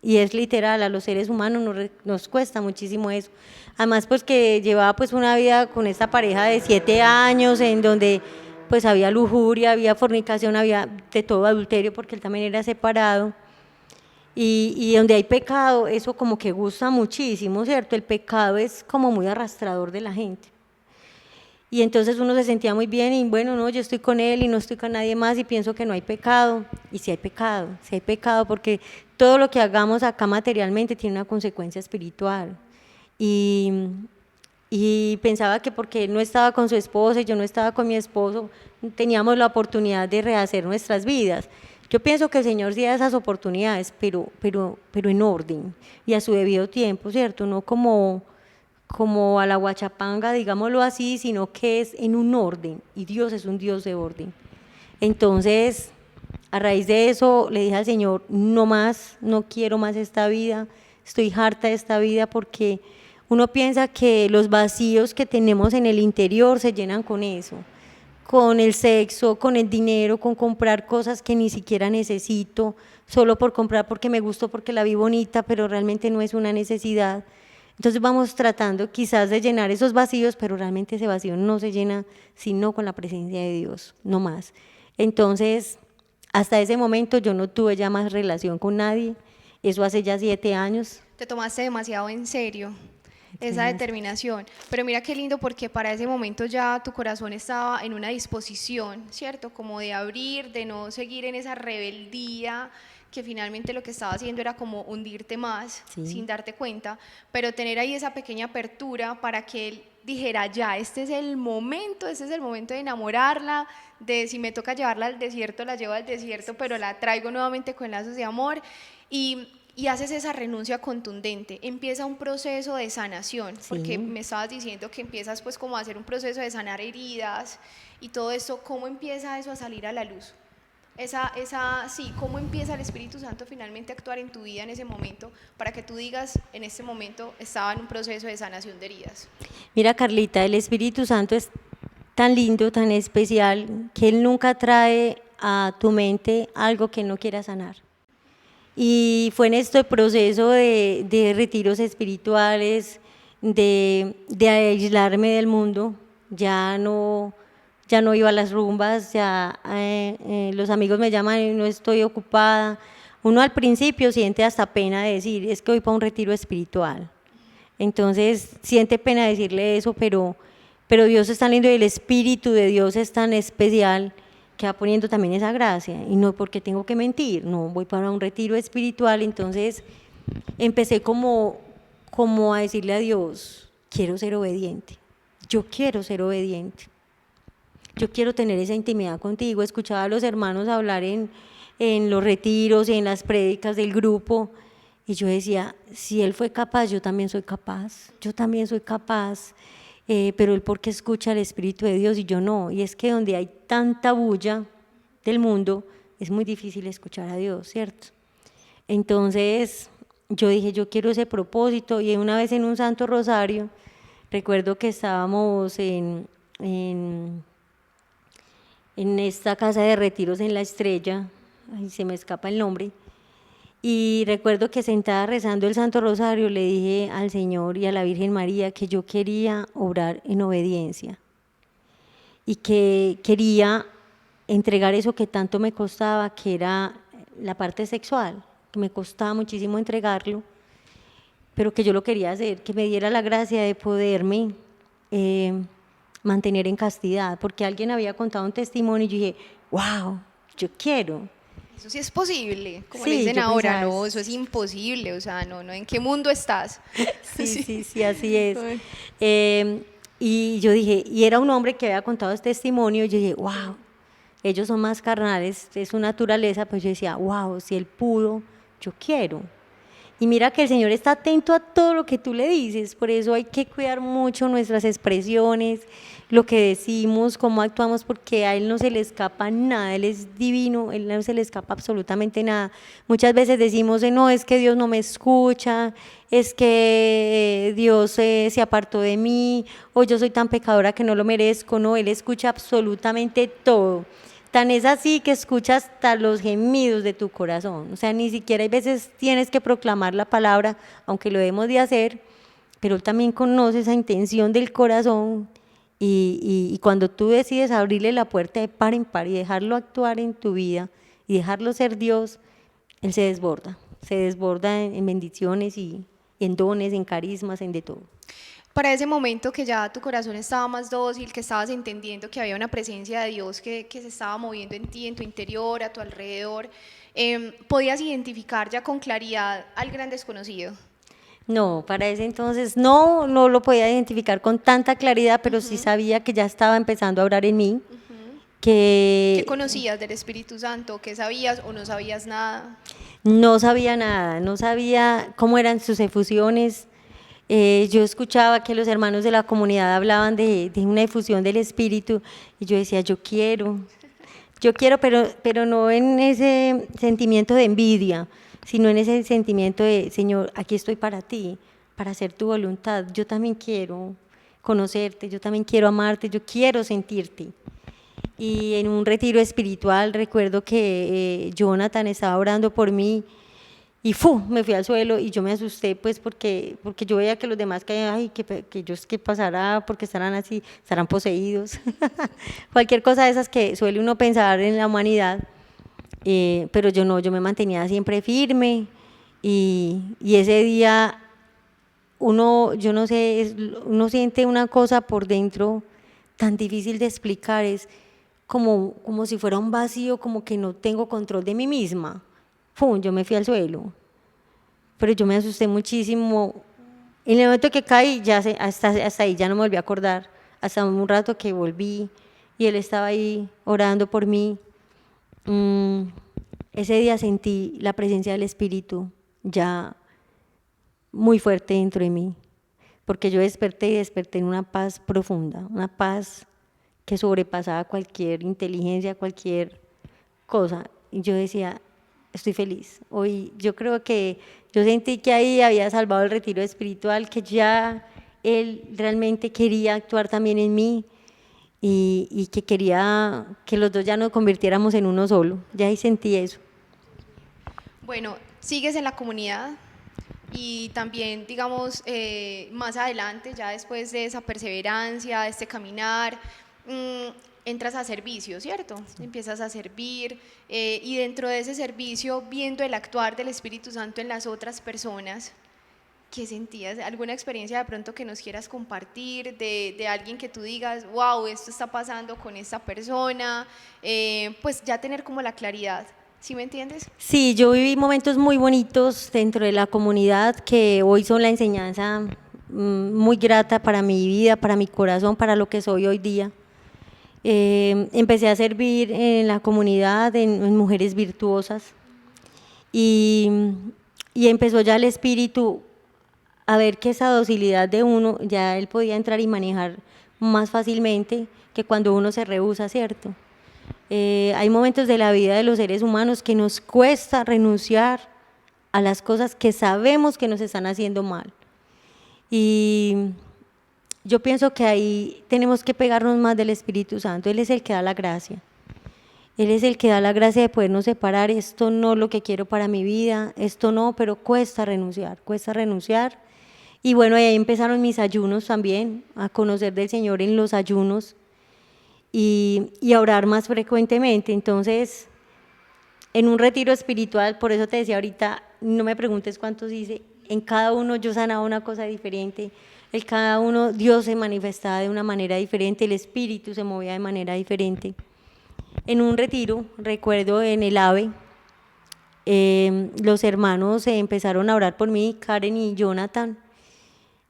Y es literal, a los seres humanos nos cuesta muchísimo eso. Además, pues que llevaba pues una vida con esta pareja de 7 años, en donde pues había lujuria, había fornicación, había de todo, adulterio, porque él también era separado. Y donde hay pecado, eso como que gusta muchísimo, ¿cierto? El pecado es como muy arrastrador de la gente. Y entonces uno se sentía muy bien y bueno, no, yo estoy con él y no estoy con nadie más y pienso que no hay pecado. Y sí hay pecado porque todo lo que hagamos acá materialmente tiene una consecuencia espiritual. Y, y pensaba que porque él no estaba con su esposa y yo no estaba con mi esposo, teníamos la oportunidad de rehacer nuestras vidas. Yo pienso que el Señor sí da esas oportunidades, pero en orden y a su debido tiempo, ¿cierto? No como a la guachapanga, digámoslo así, sino que es en un orden, y Dios es un Dios de orden. Entonces, a raíz de eso, le dije al Señor, no más, no quiero más esta vida, estoy harta de esta vida, porque uno piensa que los vacíos que tenemos en el interior se llenan con eso, con el sexo, con el dinero, con comprar cosas que ni siquiera necesito, solo por comprar porque me gustó, porque la vi bonita, pero realmente no es una necesidad. Entonces vamos tratando quizás de llenar esos vacíos, pero realmente ese vacío no se llena sino con la presencia de Dios, no más. Entonces, hasta ese momento yo no tuve ya más relación con nadie, eso hace ya 7 años. Te tomaste demasiado en serio esa determinación, pero mira qué lindo porque para ese momento ya tu corazón estaba en una disposición, ¿cierto? Como de abrir, de no seguir en esa rebeldía que finalmente lo que estaba haciendo era como hundirte más, Sí. sin darte cuenta, pero tener ahí esa pequeña apertura para que él dijera, ya, este es el momento de enamorarla, de si me toca llevarla al desierto, la llevo al desierto, pero la traigo nuevamente con lazos de amor, y haces esa renuncia contundente, empieza un proceso de sanación, Sí. porque me estabas diciendo que empiezas pues como a hacer un proceso de sanar heridas y todo esto, ¿cómo empieza eso a salir a la luz? Sí, ¿cómo empieza el Espíritu Santo finalmente a actuar en tu vida en ese momento para que tú digas, en este momento estaba en un proceso de sanación de heridas? Mira, Carlita, el Espíritu Santo es tan lindo, tan especial, que Él nunca trae a tu mente algo que no quiera sanar. Y fue en este proceso de retiros espirituales, de aislarme del mundo, ya no iba a las rumbas, ya los amigos me llaman y no estoy ocupada. Uno al principio siente hasta pena de decir, es que voy para un retiro espiritual. Entonces siente pena decirle eso, pero Dios es tan lindo y el Espíritu de Dios es tan especial que va poniendo también esa gracia, y no porque tengo que mentir, no, voy para un retiro espiritual. Entonces empecé como a decirle a Dios, quiero ser obediente, yo quiero ser obediente, yo quiero tener esa intimidad contigo. Escuchaba a los hermanos hablar en los retiros y en las prédicas del grupo, y yo decía, si él fue capaz, yo también soy capaz, pero él porque escucha al Espíritu de Dios y yo no. Y es que donde hay tanta bulla del mundo, es muy difícil escuchar a Dios, ¿cierto? Entonces yo dije, yo quiero ese propósito, y una vez en un Santo Rosario, recuerdo que estábamos en esta casa de retiros en La Estrella, ay, se me escapa el nombre, y recuerdo que sentada rezando el Santo Rosario le dije al Señor y a la Virgen María que yo quería obrar en obediencia y que quería entregar eso que tanto me costaba, que era la parte sexual, que me costaba muchísimo entregarlo, pero que yo lo quería hacer, que me diera la gracia de poderme mantener en castidad, porque alguien había contado un testimonio y yo dije, wow, yo quiero. Eso sí es posible, como Sí, le dicen yo ahora, pensaba, no, eso es imposible, o sea, no, ¿en qué mundo estás? Sí, así es. Ay. Y yo dije, y era un hombre que había contado este testimonio, y yo dije, wow, ellos son más carnales, es su naturaleza, pues yo decía, wow, si él pudo, yo quiero. Y mira que el Señor está atento a todo lo que tú le dices, por eso hay que cuidar mucho nuestras expresiones, lo que decimos, cómo actuamos, porque a Él no se le escapa nada, Él es divino, a Él no se le escapa absolutamente nada. Muchas veces decimos, no, es que Dios no me escucha, es que Dios se apartó de mí, o yo soy tan pecadora que no lo merezco. No, Él escucha absolutamente todo. Tan es así que escuchas hasta los gemidos de tu corazón. O sea, ni siquiera hay veces tienes que proclamar la palabra, aunque lo debemos de hacer, pero Él también conoce esa intención del corazón y cuando tú decides abrirle la puerta de par en par y dejarlo actuar en tu vida y dejarlo ser Dios, Él se desborda en bendiciones y en dones, en carismas, en de todo. Para ese momento que ya tu corazón estaba más dócil, que estabas entendiendo que había una presencia de Dios que se estaba moviendo en ti, en tu interior, a tu alrededor, ¿podías identificar ya con claridad al gran desconocido? No, para ese entonces no lo podía identificar con tanta claridad, pero sí sabía que ya estaba empezando a obrar en mí, ¿Qué que conocías del Espíritu Santo? ¿Qué sabías o no sabías nada? no sabía nada, no sabía cómo eran sus efusiones. Yo escuchaba que los hermanos de la comunidad hablaban de una efusión del Espíritu y yo decía, yo quiero, pero no en ese sentimiento de envidia, sino en ese sentimiento de, Señor, aquí estoy para ti, para hacer tu voluntad. Yo también quiero conocerte, yo también quiero amarte, yo quiero sentirte. Y en un retiro espiritual recuerdo que Jonathan estaba orando por mí y ¡fu! Me fui al suelo y yo me asusté pues porque yo veía que los demás caían, ay, que ellos qué pasará, porque estarán así, estarán poseídos. Cualquier cosa de esas que suele uno pensar en la humanidad, pero yo no, yo me mantenía siempre firme y ese día uno, yo no sé, uno siente una cosa por dentro tan difícil de explicar, es como si fuera un vacío, como que no tengo control de mí misma. ¡Fum! Yo me fui al suelo, pero yo me asusté muchísimo. En el momento que caí, hasta ahí ya no me volví a acordar, hasta un rato que volví y él estaba ahí orando por mí. Ese día sentí la presencia del Espíritu ya muy fuerte dentro de mí, porque yo desperté en una paz profunda, una paz que sobrepasaba cualquier inteligencia, cualquier cosa. Y yo decía, estoy feliz. Hoy yo creo que yo sentí que ahí había salvado el retiro espiritual, que ya Él realmente quería actuar también en mí y que quería que los dos ya nos convirtiéramos en uno solo. Ya ahí sentí eso. Bueno, sigues en la comunidad y también, digamos, más adelante, ya después de esa perseverancia, de este caminar, entras a servicio, ¿cierto? Empiezas a servir y dentro de ese servicio, viendo el actuar del Espíritu Santo en las otras personas, ¿qué sentías? ¿Alguna experiencia de pronto que nos quieras compartir de alguien que tú digas, wow, esto está pasando con esta persona? Pues ya tener como la claridad. ¿Sí me entiendes? Sí, yo viví momentos muy bonitos dentro de la comunidad que hoy son la enseñanza muy grata para mi vida, para mi corazón, para lo que soy hoy día. Empecé a servir en la comunidad, en Mujeres Virtuosas, y empezó ya el Espíritu a ver que esa docilidad de uno, ya él podía entrar y manejar más fácilmente que cuando uno se rehúsa, ¿cierto? Hay momentos de la vida de los seres humanos que nos cuesta renunciar a las cosas que sabemos que nos están haciendo mal. Y yo pienso que ahí tenemos que pegarnos más del Espíritu Santo. Él es el que da la gracia. Él es el que da la gracia de podernos separar. Esto no es lo que quiero para mi vida, esto no, pero cuesta renunciar, cuesta renunciar. Y bueno, ahí empezaron mis ayunos también, a conocer del Señor en los ayunos y a orar más frecuentemente. Entonces, en un retiro espiritual, por eso te decía ahorita, no me preguntes cuántos hice, en cada uno yo sanaba una cosa diferente, en cada uno Dios se manifestaba de una manera diferente, el Espíritu se movía de manera diferente. En un retiro, recuerdo en el AVE, los hermanos empezaron a orar por mí, Karen y Jonathan,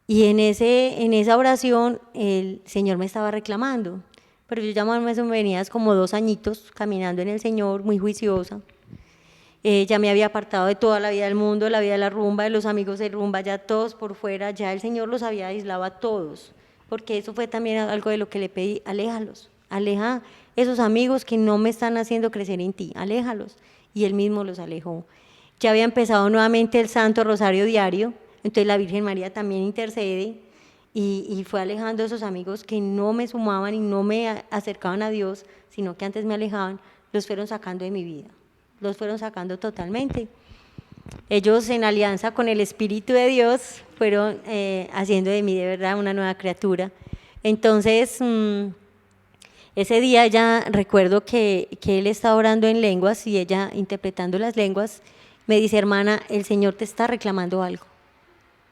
y en esa oración el Señor me estaba reclamando, pero yo ya más o menos como 2 añitos caminando en el Señor, muy juiciosa. Ya me había apartado de toda la vida del mundo, la vida de la rumba, de los amigos de rumba, ya todos por fuera, ya el Señor los había aislado a todos, porque eso fue también algo de lo que le pedí, aléjalos, aleja esos amigos que no me están haciendo crecer en ti, aléjalos, y Él mismo los alejó. Ya había empezado nuevamente el Santo Rosario Diario, entonces la Virgen María también intercede, y fue alejando a esos amigos que no me sumaban y no me acercaban a Dios, sino que antes me alejaban, los fueron sacando de mi vida, los fueron sacando totalmente. Ellos en alianza con el Espíritu de Dios fueron haciendo de mí de verdad una nueva criatura. Entonces, ese día ella, recuerdo que él estaba orando en lenguas y ella interpretando las lenguas, me dice, hermana, el Señor te está reclamando algo.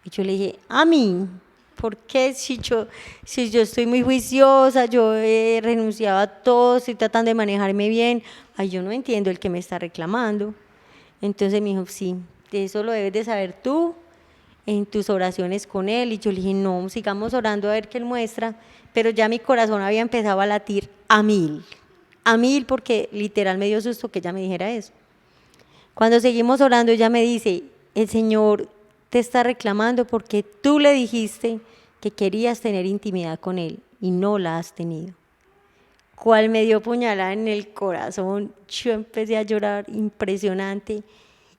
Y yo le dije, a mí, ¿por qué? Si yo estoy muy juiciosa, yo he renunciado a todo, estoy tratando de manejarme bien, ay, yo no entiendo el que me está reclamando. Entonces me dijo, sí, eso lo debes de saber tú en tus oraciones con él. Y yo le dije, no, sigamos orando a ver qué él muestra. Pero ya mi corazón había empezado a latir a mil, porque literal me dio susto que ella me dijera eso. Cuando seguimos orando, ella me dice, el Señor te está reclamando porque tú le dijiste que querías tener intimidad con él y no la has tenido. Cual me dio puñalada en el corazón, yo empecé a llorar impresionante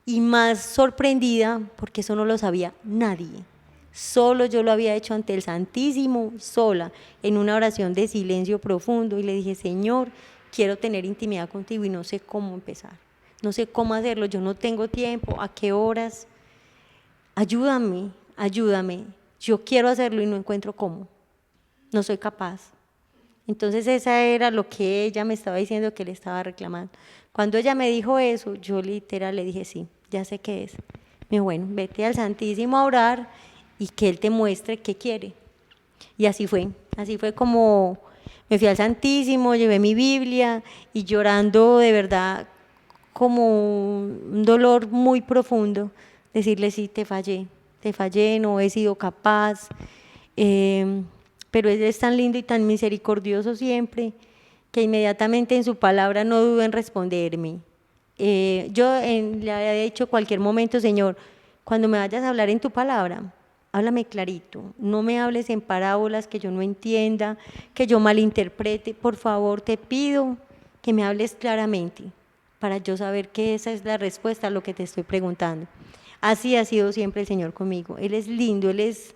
y más sorprendida porque eso no lo sabía nadie. Solo yo lo había hecho ante el Santísimo, sola, en una oración de silencio profundo y le dije, Señor, quiero tener intimidad contigo y no sé cómo empezar, no sé cómo hacerlo, yo no tengo tiempo, a qué horas, ayúdame, yo quiero hacerlo y no encuentro cómo, no soy capaz. Entonces esa era lo que ella me estaba diciendo que le estaba reclamando. Cuando ella me dijo eso, yo literal le dije, sí, ya sé qué es. Me dijo, bueno, vete al Santísimo a orar y que Él te muestre qué quiere. Y así fue como me fui al Santísimo, llevé mi Biblia y llorando de verdad como un dolor muy profundo, decirle, sí, te fallé, no he sido capaz, pero Él es tan lindo y tan misericordioso siempre, que inmediatamente en su palabra no dudó en responderme. Yo le había dicho cualquier momento, Señor, cuando me vayas a hablar en tu palabra, háblame clarito, no me hables en parábolas que yo no entienda, que yo malinterprete, por favor te pido que me hables claramente, para yo saber que esa es la respuesta a lo que te estoy preguntando. Así ha sido siempre el Señor conmigo, Él es lindo, Él es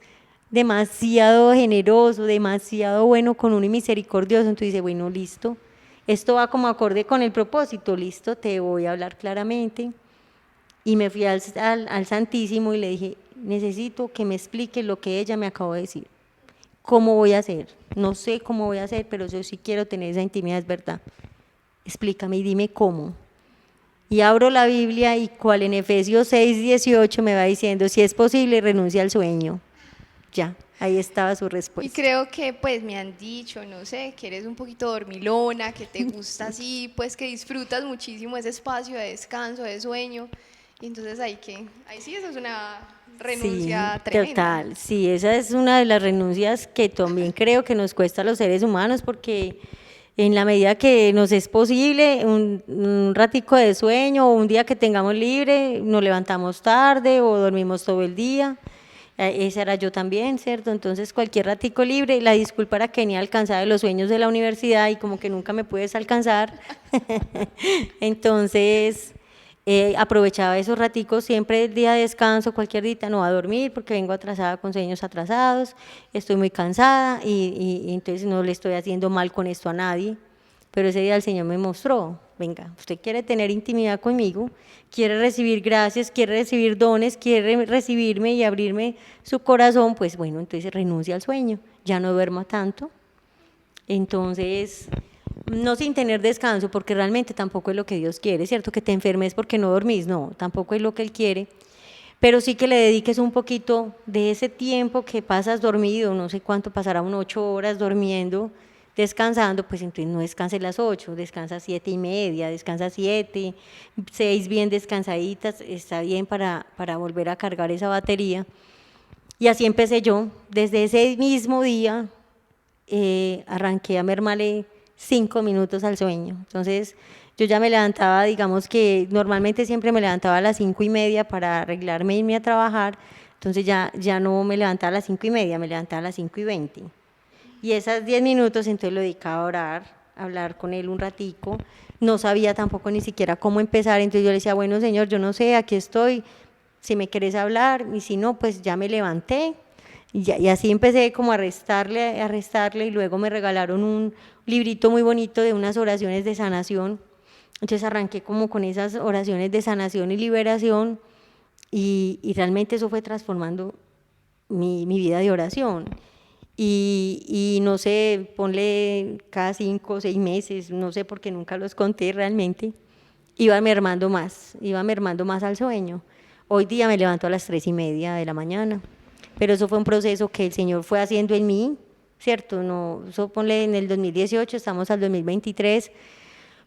demasiado generoso, demasiado bueno con uno y misericordioso. Entonces dice, bueno, listo, esto va como acorde con el propósito, listo, te voy a hablar claramente. Y me fui al Santísimo y le dije, necesito que me explique lo que ella me acabó de decir. ¿Cómo voy a hacer? No sé cómo voy a hacer, pero yo sí quiero tener esa intimidad, es verdad. Explícame y dime cómo. Y abro la Biblia y cual en Efesios 6:18 me va diciendo, si es posible, renuncia al sueño. Ya, ahí estaba su respuesta. Y creo que pues me han dicho, no sé, que eres un poquito dormilona, que te gusta así, pues que disfrutas muchísimo ese espacio de descanso, de sueño. Y entonces ahí sí, eso es una renuncia sí, tremenda. Total, sí, esa es una de las renuncias que también creo que nos cuesta a los seres humanos, porque en la medida que nos es posible, un ratico de sueño o un día que tengamos libre, nos levantamos tarde o dormimos todo el día. Esa era yo también, ¿cierto? Entonces cualquier ratico libre, la disculpa era que venía alcanzada de los sueños de la universidad y como que nunca me puedes alcanzar. Entonces aprovechaba esos raticos, siempre el día de descanso, cualquier día, no a dormir porque vengo atrasada con sueños atrasados, estoy muy cansada y entonces no le estoy haciendo mal con esto a nadie. Pero ese día el Señor me mostró, venga, usted quiere tener intimidad conmigo, quiere recibir gracias, quiere recibir dones, quiere recibirme y abrirme su corazón, pues bueno, entonces renuncia al sueño, ya no duerma tanto. Entonces, no sin tener descanso, porque realmente tampoco es lo que Dios quiere, ¿cierto? Que te enfermes porque no dormís, no, tampoco es lo que Él quiere, pero sí que le dediques un poquito de ese tiempo que pasas dormido, no sé cuánto pasará, 8 horas durmiendo, descansando, pues entonces no descanses las 8, descansa 7:30, descansa 7, 6 bien descansaditas, está bien para volver a cargar esa batería. Y así empecé yo, desde ese mismo día arranqué a mermarle 5 minutos al sueño. Entonces yo ya me levantaba, digamos que normalmente siempre me levantaba a las 5:30 para arreglarme e irme a trabajar, entonces ya no me levantaba a las 5:30, me levantaba a las 5:20. Y esas 10 minutos entonces lo dedicaba a orar, a hablar con Él un ratico. No sabía tampoco ni siquiera cómo empezar, entonces yo le decía, bueno, Señor, yo no sé, aquí estoy, si me querés hablar, y si no, pues ya me levanté. y así empecé como a restarle y luego me regalaron un librito muy bonito de unas oraciones de sanación. Entonces arranqué como con esas oraciones de sanación y liberación y realmente eso fue transformando mi vida de oración. Y no sé, ponle cada 5 o 6 meses, no sé porque nunca los conté realmente, iba mermando más al sueño. Hoy día me levanto a las 3:30 de la mañana, pero eso fue un proceso que el Señor fue haciendo en mí, ¿cierto? No, eso ponle en el 2018, estamos al 2023,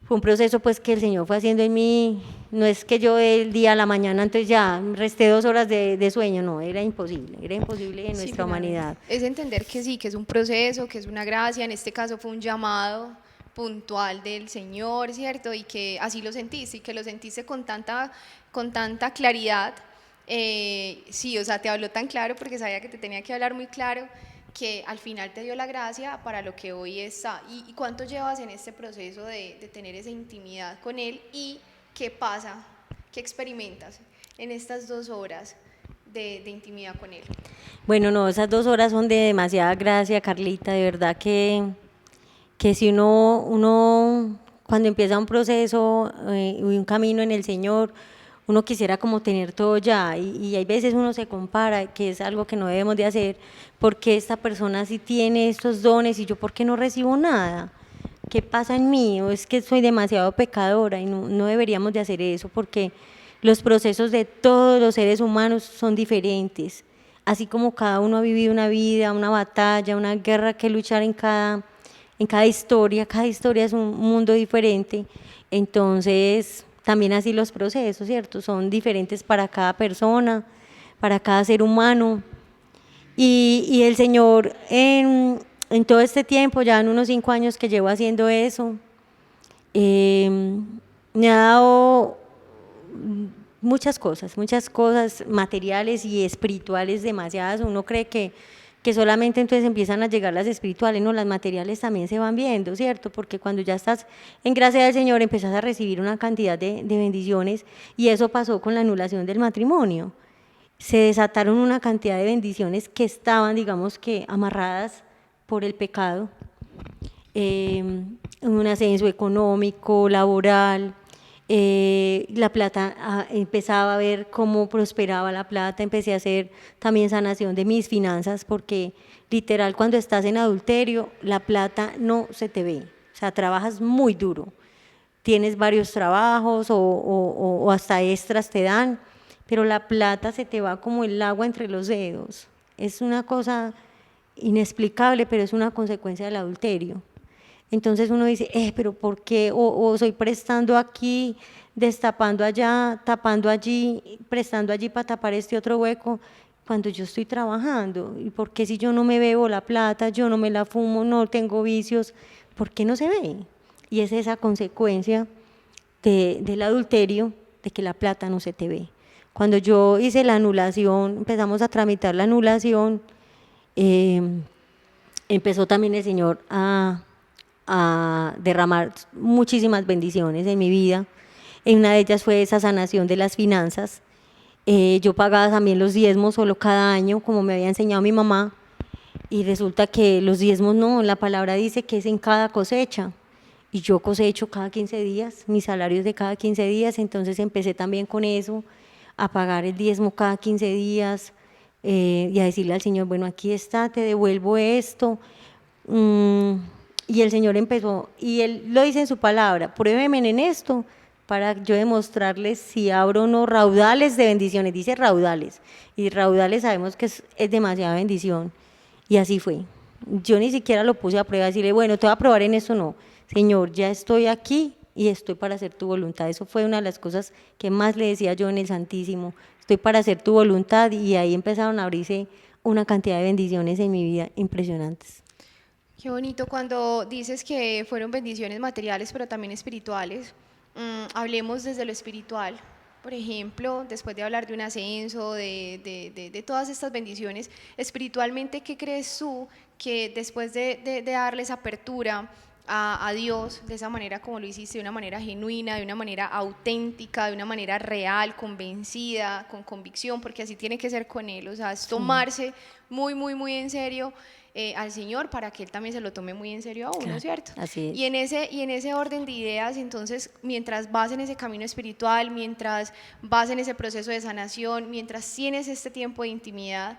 fue un proceso pues que el Señor fue haciendo en mí, no es que yo del día a la mañana, entonces ya resté 2 horas de sueño, no, era imposible en Sí, nuestra finalmente. humanidad. Es entender que sí, que es un proceso, que es una gracia, en este caso fue un llamado puntual del Señor, ¿cierto? Y que así lo sentiste y que lo sentiste con tanta claridad. Sí, o sea, te habló tan claro porque sabía que te tenía que hablar muy claro, que al final te dio la gracia para lo que hoy está. ¿Y cuánto llevas en este proceso de tener esa intimidad con Él? ¿Y qué pasa? ¿Qué experimentas en estas 2 horas de intimidad con Él? Bueno, no, esas 2 horas son de demasiada gracia, Carlita, de verdad que si uno cuando empieza un proceso y un camino en el Señor, uno quisiera como tener todo ya y hay veces uno se compara, que es algo que no debemos de hacer, porque esta persona sí tiene estos dones y yo por qué no recibo nada. ¿Qué pasa en mí? ¿O es que soy demasiado pecadora y no deberíamos de hacer eso? Porque los procesos de todos los seres humanos son diferentes. Así como cada uno ha vivido una vida, una batalla, una guerra que luchar en cada historia es un mundo diferente. Entonces, también así los procesos, ¿cierto? Son diferentes para cada persona, para cada ser humano. Y el Señor en todo este tiempo, ya en unos 5 años que llevo haciendo eso, me ha dado muchas cosas materiales y espirituales demasiadas. Uno cree que solamente entonces empiezan a llegar las espirituales, no, las materiales también se van viendo, ¿cierto? Porque cuando ya estás en gracia del Señor empezás a recibir una cantidad de bendiciones y eso pasó con la anulación del matrimonio. Se desataron una cantidad de bendiciones que estaban, digamos que, amarradas por el pecado, un ascenso económico, laboral, la plata, empezaba a ver cómo prosperaba la plata, empecé a hacer también sanación de mis finanzas, porque literal cuando estás en adulterio, la plata no se te ve, o sea, trabajas muy duro, tienes varios trabajos o hasta extras te dan, pero la plata se te va como el agua entre los dedos, es una cosa inexplicable, pero es una consecuencia del adulterio. Entonces uno dice, pero ¿por qué? O soy prestando aquí, destapando allá, tapando allí, prestando allí para tapar este otro hueco, cuando yo estoy trabajando. ¿Y por qué si yo no me bebo la plata, yo no me la fumo, no tengo vicios, por qué no se ve? Y es esa consecuencia del adulterio, de que la plata no se te ve. Cuando yo hice la anulación, empezamos a tramitar la anulación, empezó también el Señor a derramar muchísimas bendiciones en mi vida. En una de ellas fue esa sanación de las finanzas. Yo pagaba también los diezmos solo cada año, como me había enseñado mi mamá, y resulta que los diezmos no, la palabra dice que es en cada cosecha, y yo cosecho cada 15 días, mis salarios de cada 15 días, entonces empecé también con eso, a pagar el diezmo cada 15 días, y a decirle al Señor, bueno, aquí está, te devuelvo esto. Y el Señor empezó, y Él lo dice en su palabra, pruébeme en esto para yo demostrarles si abro o no raudales de bendiciones, dice raudales, y raudales sabemos que es demasiada bendición, y así fue. Yo ni siquiera lo puse a prueba, decirle, bueno, te voy a probar en esto, no, Señor, ya estoy aquí y estoy para hacer tu voluntad. Eso fue una de las cosas que más le decía yo en el Santísimo, estoy para hacer tu voluntad, y ahí empezaron a abrirse una cantidad de bendiciones en mi vida impresionantes. Qué bonito cuando dices que fueron bendiciones materiales, pero también espirituales. Hablemos desde lo espiritual. Por ejemplo, después de hablar de un ascenso, de todas estas bendiciones, espiritualmente, ¿qué crees tú que después de darles apertura a Dios de esa manera como lo hiciste, de una manera genuina, de una manera auténtica, de una manera real, convencida, con convicción, porque así tiene que ser con Él, o sea, es tomarse muy, muy, muy en serio al Señor para que Él también se lo tome muy en serio a uno, Claro, ¿cierto? así es. Y en ese orden de ideas, entonces, mientras vas en ese camino espiritual, mientras vas en ese proceso de sanación, mientras tienes este tiempo de intimidad,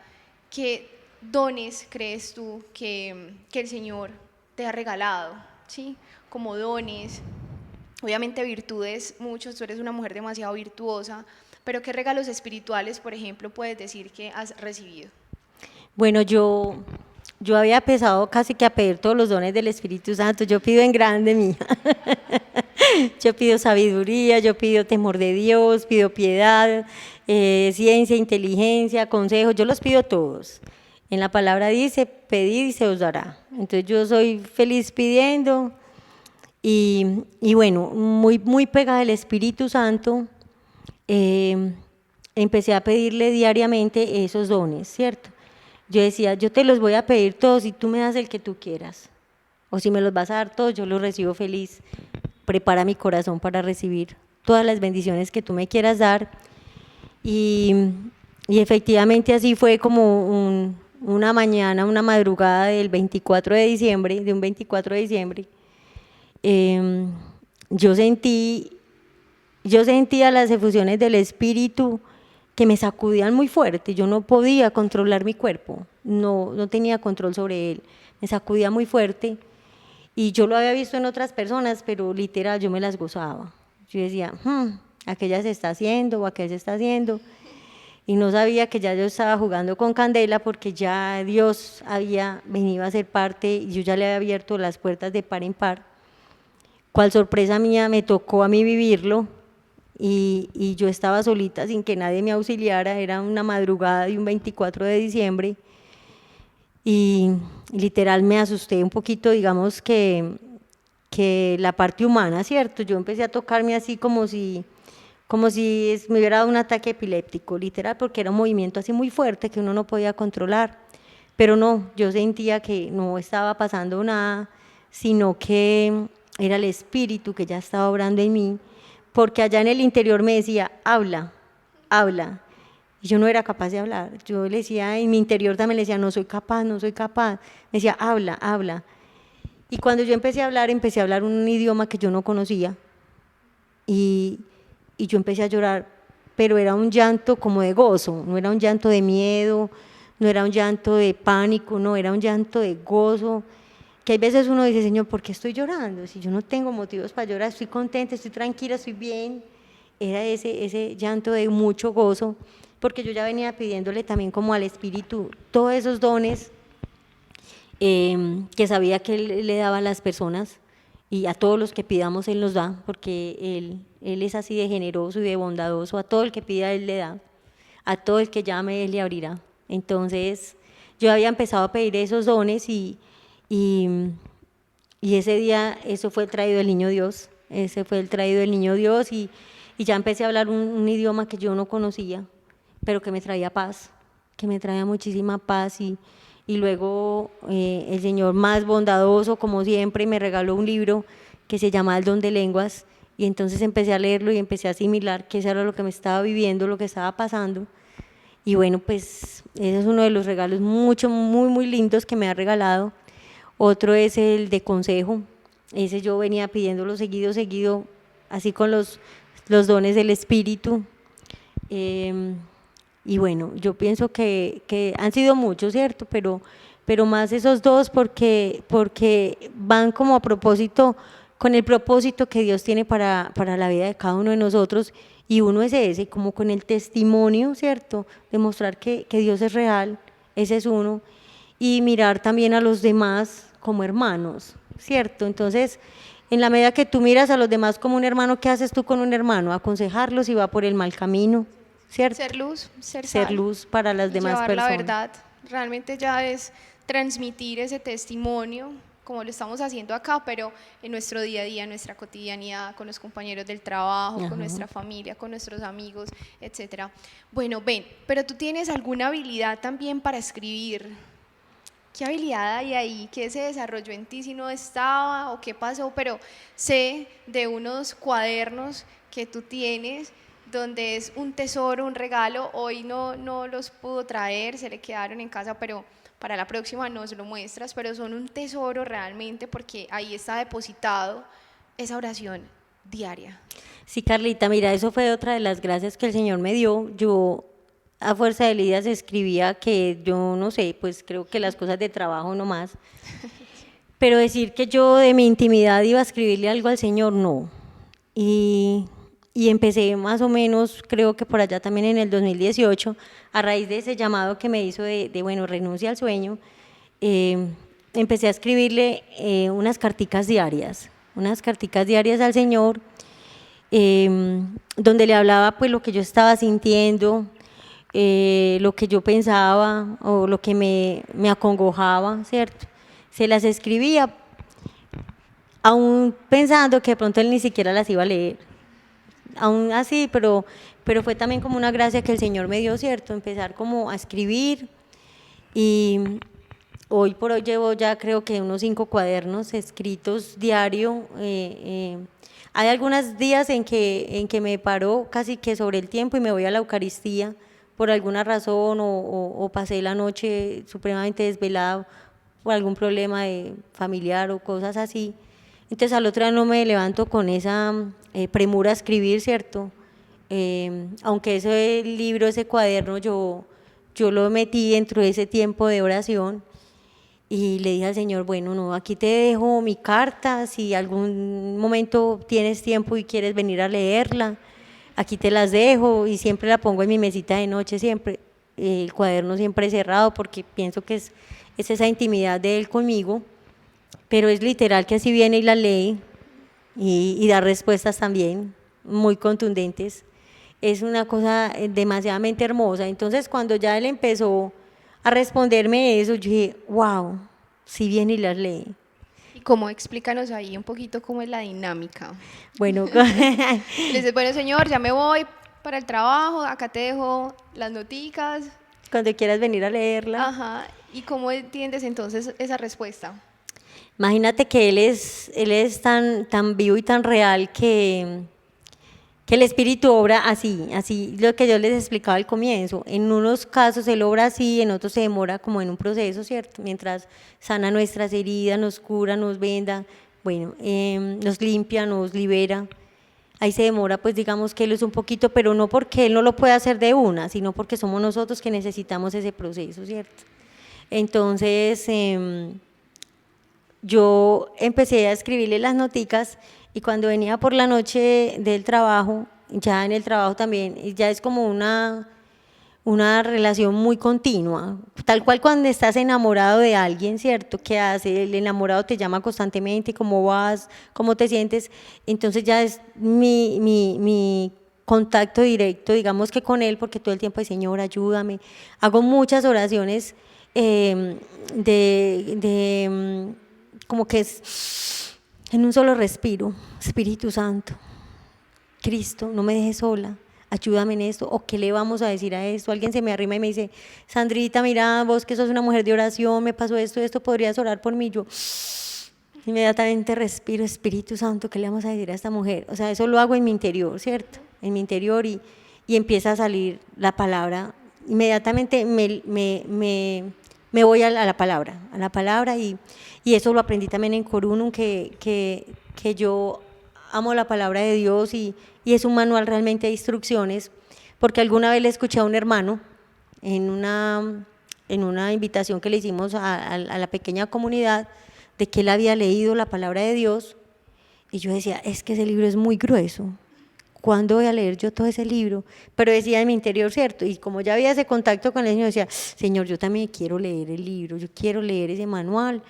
¿qué dones crees tú que el Señor te ha regalado? ¿Sí? Como dones, obviamente virtudes, muchos, tú eres una mujer demasiado virtuosa, pero ¿qué regalos espirituales, por ejemplo, puedes decir que has recibido? Bueno, yo había empezado casi que a pedir todos los dones del Espíritu Santo. Yo pido en grande, mija. Yo pido sabiduría, yo pido temor de Dios, pido piedad, ciencia, inteligencia, consejo. Yo los pido todos. En la palabra dice, pedid y se os dará. Entonces yo soy feliz pidiendo y bueno, muy, muy pegada al Espíritu Santo, empecé a pedirle diariamente esos dones, ¿cierto? Yo decía, yo te los voy a pedir todos y tú me das el que tú quieras. O si me los vas a dar todos, yo los recibo feliz. Prepara mi corazón para recibir todas las bendiciones que tú me quieras dar. Y, y efectivamente así fue como una mañana, una madrugada del 24 de diciembre, de un 24 de diciembre. Eh, yo sentí yo sentía las efusiones del Espíritu que me sacudían muy fuerte. Yo no podía controlar mi cuerpo, no tenía control sobre él. Me sacudía muy fuerte y yo lo había visto en otras personas, pero literal yo me las gozaba. Yo decía, aquella se está haciendo o aquel se está haciendo. Y no sabía que ya yo estaba jugando con candela porque ya Dios había venido a ser parte y yo ya le había abierto las puertas de par en par. Cual sorpresa mía me tocó a mí vivirlo y yo estaba solita sin que nadie me auxiliara, era una madrugada de un 24 de diciembre y literal me asusté un poquito, digamos que la parte humana, ¿cierto? Yo empecé a tocarme así como si me hubiera dado un ataque epiléptico, literal, porque era un movimiento así muy fuerte que uno no podía controlar, pero no, yo sentía que no estaba pasando nada, sino que era el Espíritu que ya estaba obrando en mí, porque allá en el interior me decía, habla, habla, y yo no era capaz de hablar, yo le decía, en mi interior también le decía, no soy capaz, no soy capaz, me decía, habla, habla, y cuando yo empecé a hablar un idioma que yo no conocía, y, y yo empecé a llorar, pero era un llanto como de gozo, no era un llanto de miedo, no era un llanto de pánico, no, era un llanto de gozo, que hay veces uno dice, Señor, ¿por qué estoy llorando? Si yo no tengo motivos para llorar, estoy contenta, estoy tranquila, estoy bien. Era ese llanto de mucho gozo, porque yo ya venía pidiéndole también como al Espíritu todos esos dones que sabía que Él le daba a las personas y a todos los que pidamos Él nos da, porque Él es así de generoso y de bondadoso, a todo el que pida Él le da, a todo el que llame Él le abrirá. Entonces yo había empezado a pedir esos dones y, y ese día eso fue el traído del niño Dios, ese fue el traído del niño Dios y ya empecé a hablar un idioma que yo no conocía, pero que me traía paz, que me traía muchísima paz y luego el Señor más bondadoso, como siempre, me regaló un libro que se llama El don de lenguas y entonces empecé a leerlo y empecé a asimilar que eso era lo que me estaba viviendo, lo que estaba pasando. Y bueno, pues ese es uno de los regalos muy, muy lindos que me ha regalado. Otro es el de consejo, ese yo venía pidiéndolo seguido, así con los dones del Espíritu. Y bueno, yo pienso que han sido muchos, ¿cierto? Pero más esos dos porque van como a propósito, con el propósito que Dios tiene para la vida de cada uno de nosotros y uno es ese, como con el testimonio, ¿cierto? Demostrar que Dios es real, ese es uno, y mirar también a los demás como hermanos, ¿cierto? Entonces, en la medida que tú miras a los demás como un hermano, ¿qué haces tú con un hermano? Aconsejarlos si va por el mal camino, ¿cierto? Ser luz, ser Ser sal luz para las y demás llevar la personas. verdad. Realmente ya es transmitir ese testimonio, como lo estamos haciendo acá, pero en nuestro día a día, en nuestra cotidianidad, con los compañeros del trabajo, Ajá. con nuestra familia, con nuestros amigos, etcétera. Bueno, ven, pero tú tienes alguna habilidad también para escribir. qué habilidad hay ahí, qué se desarrolló en ti si no estaba o qué pasó, pero sé de unos cuadernos que tú tienes donde es un tesoro, un regalo. Hoy no los pudo traer, se le quedaron en casa, pero para la próxima nos lo muestras, pero son un tesoro realmente porque ahí está depositado esa oración diaria. Sí, Carlita, mira, eso fue otra de las gracias que el Señor me dio. Yo a fuerza de lidias escribía que yo no sé, pues creo que las cosas de trabajo nomás, pero decir que yo de mi intimidad iba a escribirle algo al Señor, no. Y, y empecé más o menos, creo que por allá también en el 2018, a raíz de ese llamado que me hizo bueno, renuncia al sueño, empecé a escribirle unas carticas diarias al Señor, donde le hablaba pues lo que yo estaba sintiendo, lo que yo pensaba o lo que me acongojaba, ¿cierto? Se las escribía, aún pensando que de pronto él ni siquiera las iba a leer, aún así, pero fue también como una gracia que el Señor me dio, ¿cierto? Empezar como a escribir y hoy por hoy llevo ya creo que unos 5 cuadernos escritos diario. Hay algunos días en que me paro casi que sobre el tiempo y me voy a la Eucaristía por alguna razón o pasé la noche supremamente desvelado por algún problema familiar o cosas así. Entonces al otro día no me levanto con esa premura a escribir, ¿cierto? Aunque ese libro, ese cuaderno, yo lo metí dentro de ese tiempo de oración y le dije al Señor, bueno, no, aquí te dejo mi carta, si algún momento tienes tiempo y quieres venir a leerla, aquí te las dejo y siempre la pongo en mi mesita de noche, siempre, el cuaderno siempre cerrado porque pienso que es esa intimidad de Él conmigo, pero es literal que así viene y la lee y da respuestas también muy contundentes. Es una cosa demasiadamente hermosa. Entonces cuando ya él empezó a responderme eso, yo dije, wow, si viene y las lee. Y cómo, explícanos ahí un poquito cómo es la dinámica. Bueno, Le dices, bueno, señor, ya me voy para el trabajo, acá te dejo las noticas. cuando quieras venir a leerla. Ajá. ¿Y cómo entiendes entonces esa respuesta? Imagínate que él es tan vivo y tan real que el Espíritu obra así lo que yo les explicaba al comienzo. En unos casos Él obra así, en otros se demora como en un proceso, ¿cierto? Mientras sana nuestras heridas, nos cura, nos venda, bueno, nos limpia, nos libera. Ahí se demora, pues digamos que Él es un poquito, pero no porque Él no lo pueda hacer de una, sino porque somos nosotros que necesitamos ese proceso, ¿cierto? Entonces, yo empecé a escribirle las noticas y cuando venía por la noche del trabajo, ya en el trabajo también, ya es como una relación muy continua, tal cual cuando estás enamorado de alguien, ¿cierto? ¿Qué hace? El enamorado te llama constantemente, ¿cómo vas? ¿Cómo te sientes? Entonces ya es mi contacto directo, digamos que con él, porque todo el tiempo es, Señor, ayúdame. Hago muchas oraciones como que es en un solo respiro, Espíritu Santo, Cristo, no me dejes sola, ayúdame en esto, o qué le vamos a decir a esto. Alguien se me arrima y me dice, Sandrita, mira, vos que sos una mujer de oración, me pasó esto, ¿podrías orar por mí? Yo inmediatamente respiro, Espíritu Santo, ¿qué le vamos a decir a esta mujer? O sea, eso lo hago en mi interior, ¿cierto? En mi interior y empieza a salir la palabra, inmediatamente me voy a la palabra y eso lo aprendí también en Corunum, que yo amo la palabra de Dios y es un manual realmente de instrucciones, porque alguna vez le escuché a un hermano en una invitación que le hicimos a la pequeña comunidad, de que él había leído la palabra de Dios, y yo decía, es que ese libro es muy grueso, ¿cuándo voy a leer yo todo ese libro? Pero decía en mi interior, ¿cierto? Y como ya había ese contacto con el Señor, decía, Señor, yo también quiero leer el libro, yo quiero leer ese manual,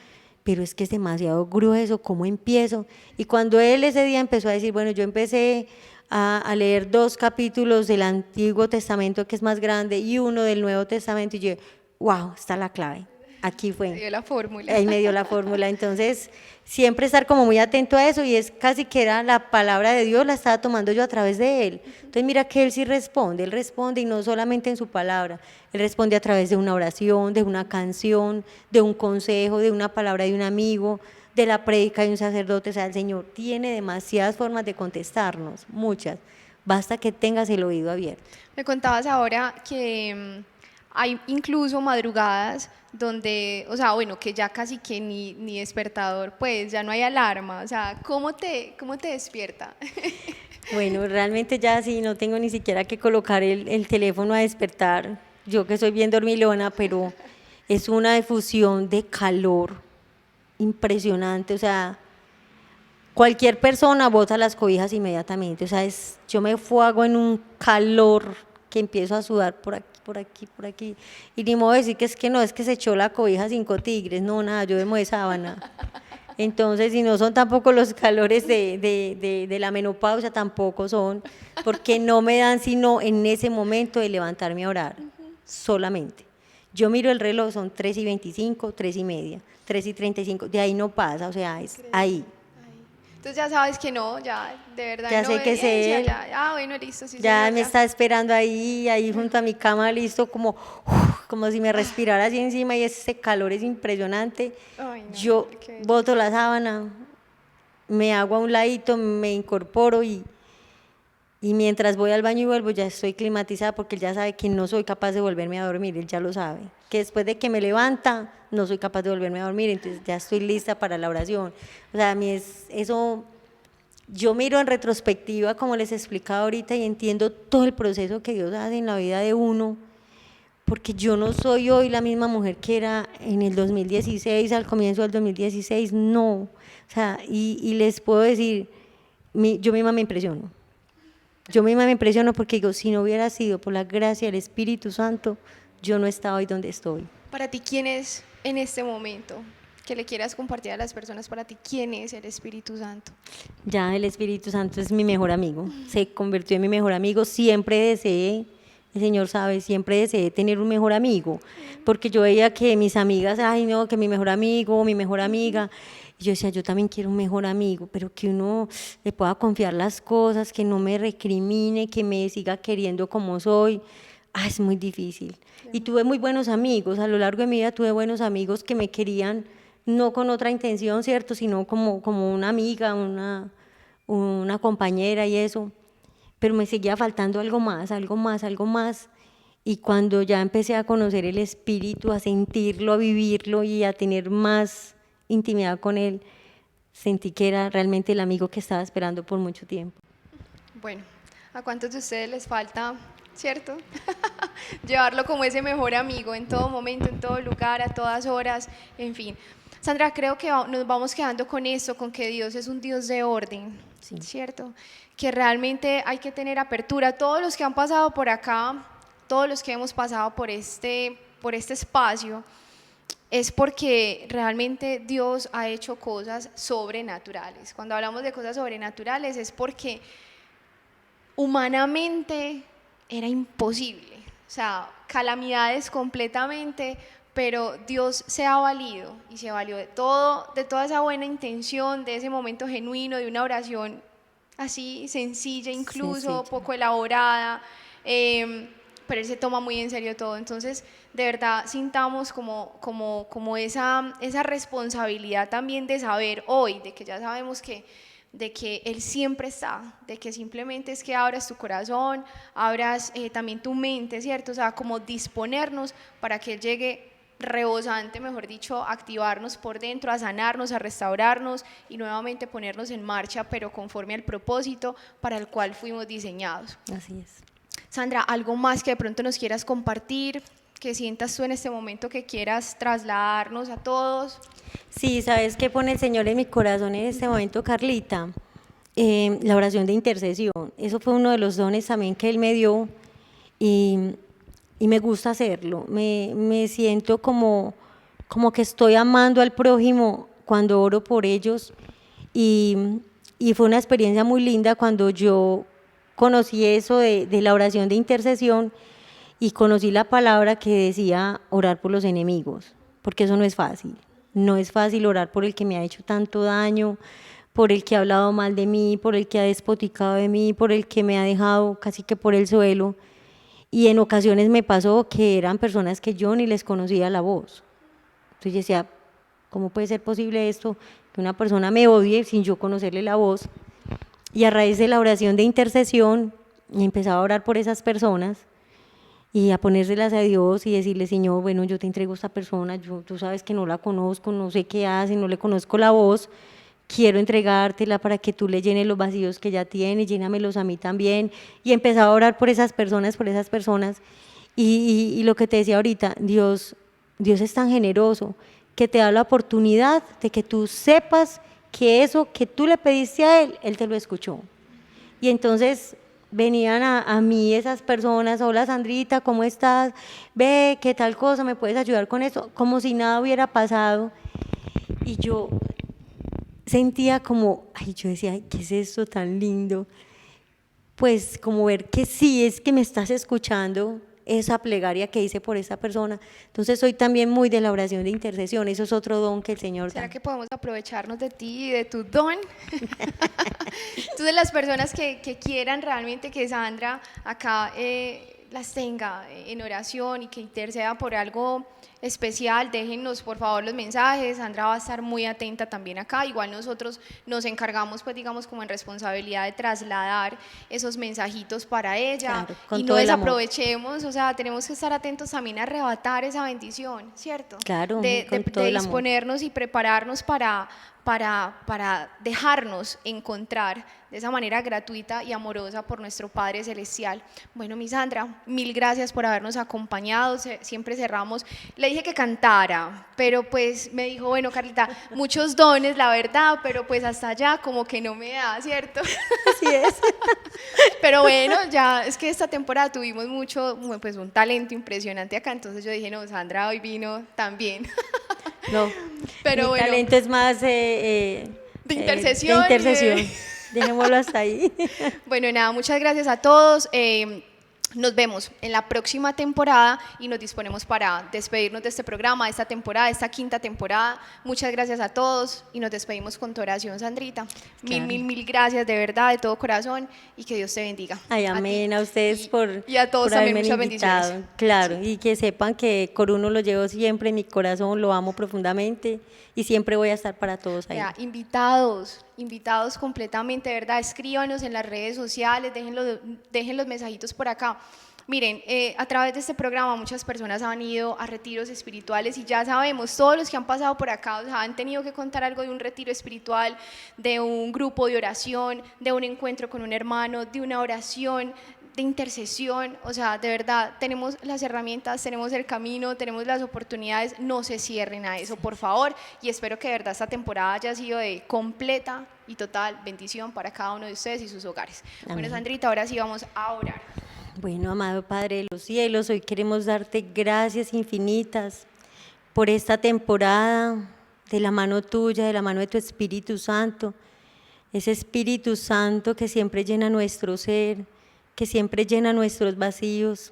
pero es que es demasiado grueso, ¿cómo empiezo? Y cuando él ese día empezó a decir, bueno, yo empecé a leer 2 capítulos del Antiguo Testamento, que es más grande, y uno del Nuevo Testamento, y yo, wow, está la clave. aquí Me fue. dio la fórmula. Ahí me dio la fórmula. Entonces, siempre estar como muy atento a eso y es casi que era la palabra de Dios, la estaba tomando yo a través de él. Entonces, mira que él sí responde, él responde y no solamente en su palabra, él responde a través de una oración, de una canción, de un consejo, de una palabra de un amigo, de la prédica de un sacerdote. O sea, el Señor tiene demasiadas formas de contestarnos, muchas. Basta que tengas el oído abierto. Me contabas ahora que hay incluso madrugadas donde, o sea, bueno, que ya casi que ni despertador, pues ya no hay alarma, o sea, cómo te despierta? Bueno, realmente ya sí, no tengo ni siquiera que colocar el teléfono a despertar. Yo que soy bien dormilona, pero es una difusión de calor impresionante. O sea, cualquier persona bota las cobijas inmediatamente. O sea, yo me fuego en un calor que empiezo a sudar por aquí, por aquí, por aquí. Y ni modo de decir que es que no, es que se echó la cobija 5 tigres. No, nada, yo de sábana. Entonces, y no son tampoco los calores de la menopausia, tampoco son, porque no me dan sino en ese momento de levantarme a orar, solamente. Yo miro el reloj, son 3:25, 3:30, 3:35, de ahí no pasa, o sea, es ahí. Entonces ya sabes que no, ya de verdad Ya en sé que es obediencia, él. ya, bueno, listo, sí Ya señor, me ya. está esperando ahí junto a mi cama, listo, como si me respirara así encima y ese calor es impresionante. Ay, no, Yo qué belleza. boto la sábana, me hago a un ladito, me incorporo y mientras voy al baño y vuelvo ya estoy climatizada porque él ya sabe que no soy capaz de volverme a dormir, él ya lo sabe, que después de que me levanta no soy capaz de volverme a dormir, entonces ya estoy lista para la oración. O sea, a mí es eso, yo miro en retrospectiva como les explicaba ahorita y entiendo todo el proceso que Dios hace en la vida de uno, porque yo no soy hoy la misma mujer que era en el 2016, al comienzo del 2016, no. O sea, y les puedo decir, yo misma me impresiono. Yo misma me impresiono porque digo, si no hubiera sido por la gracia del Espíritu Santo, yo no estaba hoy donde estoy. Para ti, ¿quién es en este momento? Que le quieras compartir a las personas, para ti, ¿quién es el Espíritu Santo? Ya el Espíritu Santo es mi mejor amigo, se convirtió en mi mejor amigo, siempre deseé, el Señor sabe, siempre deseé tener un mejor amigo, porque yo veía que mis amigas, ay no, que mi mejor amigo, mi mejor amiga, y yo decía, yo también quiero un mejor amigo, pero que uno le pueda confiar las cosas, que no me recrimine, que me siga queriendo como soy, es muy difícil. Y tuve muy buenos amigos, a lo largo de mi vida tuve buenos amigos que me querían, no con otra intención, ¿cierto?, sino como una amiga, una compañera y eso, pero me seguía faltando algo más, algo más, algo más. Y cuando ya empecé a conocer el Espíritu, a sentirlo, a vivirlo y a tener más intimidad con Él, sentí que era realmente el amigo que estaba esperando por mucho tiempo. Bueno, ¿a cuántos de ustedes les falta, cierto? Llevarlo como ese mejor amigo en todo momento, en todo lugar, a todas horas, en fin. Sandra, creo que nos vamos quedando con esto, con que Dios es un Dios de orden, Sí. ¿cierto? Que realmente hay que tener apertura. Todos los que han pasado por acá, todos los que hemos pasado por este espacio, es porque realmente Dios ha hecho cosas sobrenaturales. Cuando hablamos de cosas sobrenaturales es porque humanamente era imposible, o sea, calamidades completamente, pero Dios se ha valido y se valió de toda esa buena intención, de ese momento genuino, de una oración así sencilla, incluso Sencilla. poco elaborada, pero Él se toma muy en serio todo. Entonces, de verdad, sintamos como esa responsabilidad también de saber hoy, de que ya sabemos de que Él siempre está, de que simplemente es que abras tu corazón, abras también tu mente, ¿cierto? O sea, como disponernos para que Él llegue rebosante, mejor dicho, a activarnos por dentro, a sanarnos, a restaurarnos y nuevamente ponernos en marcha, pero conforme al propósito para el cual fuimos diseñados. Así es. Sandra, ¿algo más que de pronto nos quieras compartir, que sientas tú en este momento que quieras trasladarnos a todos? Sí, ¿sabes qué pone el Señor en mi corazón en este momento, Carlita? La oración de intercesión. Eso fue uno de los dones también que Él me dio y me gusta hacerlo. Me siento como que estoy amando al prójimo cuando oro por ellos y fue una experiencia muy linda cuando yo conocí eso de la oración de intercesión y conocí la palabra que decía orar por los enemigos. porque eso no es fácil. No es fácil orar por el que me ha hecho tanto daño, por el que ha hablado mal de mí, por el que ha despoticado de mí, por el que me ha dejado casi que por el suelo. Y en ocasiones me pasó que eran personas que yo ni les conocía la voz. Entonces yo decía, ¿cómo puede ser posible esto? Que una persona me odie sin yo conocerle la voz. Y a raíz de la oración de intercesión, empezaba a orar por esas personas y a ponérselas a Dios y decirle, Señor, bueno, yo te entrego a esta persona, tú sabes que no la conozco, no sé qué hace, no le conozco la voz, quiero entregártela para que tú le llenes los vacíos que ella tiene, llénamelos a mí también. Y empezaba a orar por esas personas, y lo que te decía ahorita, Dios es tan generoso que te da la oportunidad de que tú sepas que eso que tú le pediste a Él te lo escuchó. Y entonces venían a mí esas personas, hola Sandrita, ¿cómo estás? Ve, ¿qué tal cosa? ¿Me puedes ayudar con eso? Como si nada hubiera pasado. Y yo sentía como, ay, yo decía, ay, ¿qué es esto tan lindo? Pues como ver que sí, es que me estás escuchando esa plegaria que hice por esa persona. Entonces soy también muy de la oración de intercesión, eso es otro don que el Señor ¿Será da. que podemos aprovecharnos de ti y de tu don? Tú de las personas que quieran realmente que Sandra acá las tenga en oración y que interceda por algo especial, déjennos por favor los mensajes. Sandra va a estar muy atenta también acá. Igual nosotros nos encargamos, pues digamos, como en responsabilidad de trasladar esos mensajitos para ella. Claro, con Y no todo el amor. desaprovechemos, o sea, tenemos que estar atentos también a arrebatar esa bendición, ¿cierto? Claro, con todo De el amor. disponernos y prepararnos para dejarnos encontrar de esa manera gratuita y amorosa por nuestro Padre Celestial. Bueno, mi Sandra, mil gracias por habernos acompañado. Siempre cerramos. Le dije que cantara, pero pues me dijo, bueno, Carlita, muchos dones, la verdad, pero pues hasta allá como que no me da, ¿cierto? Así es. Pero bueno, ya es que esta temporada tuvimos mucho, pues un talento impresionante acá, entonces yo dije, no, Sandra hoy vino también. No, Pero mi bueno, talento es más de de intercesión. intercesión. Dejémoslo hasta ahí. Bueno, nada, muchas gracias a todos. Nos vemos en la próxima temporada y nos disponemos para despedirnos de este programa, de esta temporada, de esta quinta temporada. Muchas gracias a todos y nos despedimos con tu oración, Sandrita. Claro. Mil gracias de verdad, de todo corazón y que Dios te bendiga. Ay, amén, a ustedes y a todos por también haberme muchas invitado. bendiciones. Claro, Sí. y que sepan que Coruno lo llevo siempre en mi corazón, lo amo profundamente y siempre voy a estar para todos ahí. Vea, invitados completamente, de verdad, escríbanos en las redes sociales, dejen los mensajitos por acá. Miren, a través de este programa muchas personas han ido a retiros espirituales y ya sabemos, todos los que han pasado por acá, o sea, han tenido que contar algo de un retiro espiritual, de un grupo de oración, de un encuentro con un hermano, de una oración, de intercesión. O sea, de verdad, tenemos las herramientas, tenemos el camino, tenemos las oportunidades. No se cierren a eso, por favor, y espero que de verdad esta temporada haya sido de completa y total bendición para cada uno de ustedes y sus hogares. Amén. Bueno, Sandrita, ahora sí vamos a orar. Bueno, amado Padre de los cielos, hoy queremos darte gracias infinitas por esta temporada, de la mano tuya, de la mano de tu Espíritu Santo, ese Espíritu Santo que siempre llena nuestro ser, que siempre llena nuestros vacíos,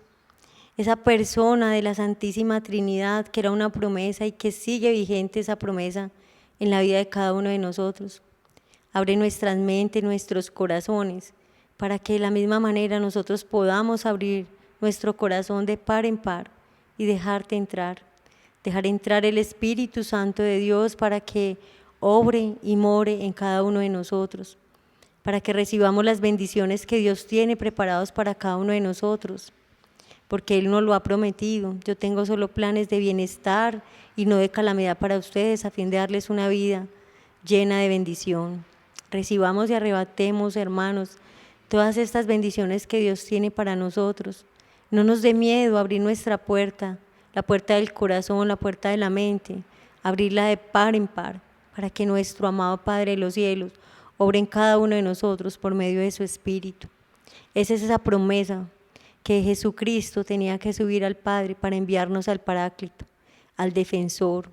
esa persona de la Santísima Trinidad que era una promesa y que sigue vigente esa promesa en la vida de cada uno de nosotros. Abre nuestras mentes, nuestros corazones, para que de la misma manera nosotros podamos abrir nuestro corazón de par en par y dejarte entrar, dejar entrar el Espíritu Santo de Dios para que obre y more en cada uno de nosotros, para que recibamos las bendiciones que Dios tiene preparados para cada uno de nosotros, porque Él nos lo ha prometido. Yo tengo solo planes de bienestar y no de calamidad para ustedes, a fin de darles una vida llena de bendición. Recibamos y arrebatemos, hermanos, todas estas bendiciones que Dios tiene para nosotros. No nos dé miedo abrir nuestra puerta, la puerta del corazón, la puerta de la mente, abrirla de par en par, para que nuestro amado Padre de los cielos obre en cada uno de nosotros por medio de su Espíritu. Esa es esa promesa que Jesucristo tenía que subir al Padre para enviarnos al Paráclito, al Defensor,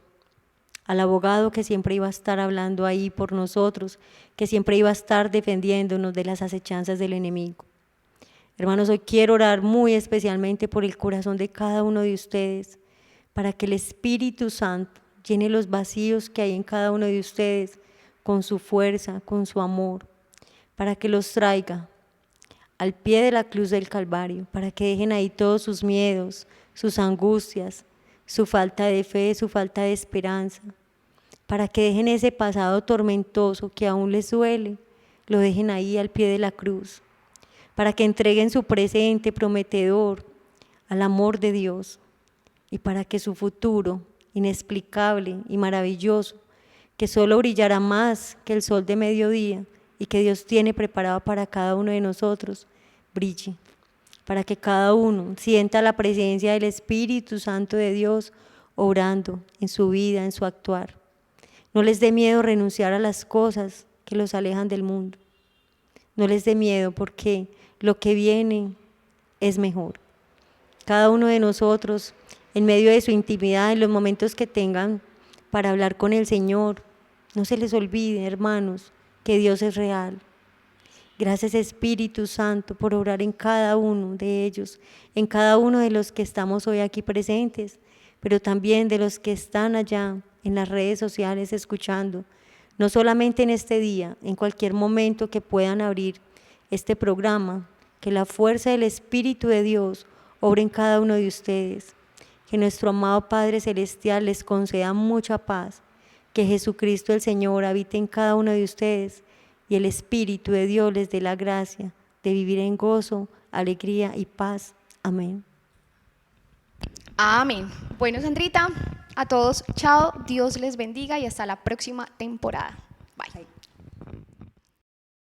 al abogado que siempre iba a estar hablando ahí por nosotros, que siempre iba a estar defendiéndonos de las acechanzas del enemigo. Hermanos, hoy quiero orar muy especialmente por el corazón de cada uno de ustedes, para que el Espíritu Santo llene los vacíos que hay en cada uno de ustedes con su fuerza, con su amor, para que los traiga al pie de la cruz del Calvario, para que dejen ahí todos sus miedos, sus angustias, su falta de fe, su falta de esperanza, para que dejen ese pasado tormentoso que aún les duele, lo dejen ahí al pie de la cruz, para que entreguen su presente prometedor al amor de Dios y para que su futuro inexplicable y maravilloso, que solo brillará más que el sol de mediodía y que Dios tiene preparado para cada uno de nosotros, brille, para que cada uno sienta la presencia del Espíritu Santo de Dios obrando en su vida, en su actuar. No les dé miedo renunciar a las cosas que los alejan del mundo. No les dé miedo porque lo que viene es mejor. Cada uno de nosotros, en medio de su intimidad, en los momentos que tengan para hablar con el Señor, no se les olvide, hermanos, que Dios es real. Gracias, Espíritu Santo, por obrar en cada uno de ellos, en cada uno de los que estamos hoy aquí presentes, pero también de los que están allá en las redes sociales escuchando, no solamente en este día, en cualquier momento que puedan abrir este programa, que la fuerza del Espíritu de Dios obre en cada uno de ustedes, que nuestro amado Padre Celestial les conceda mucha paz, que Jesucristo el Señor habite en cada uno de ustedes y el Espíritu de Dios les dé la gracia de vivir en gozo, alegría y paz. Amén. Amén. Bueno, Sandrita, a todos, chao, Dios les bendiga y hasta la próxima temporada. Bye.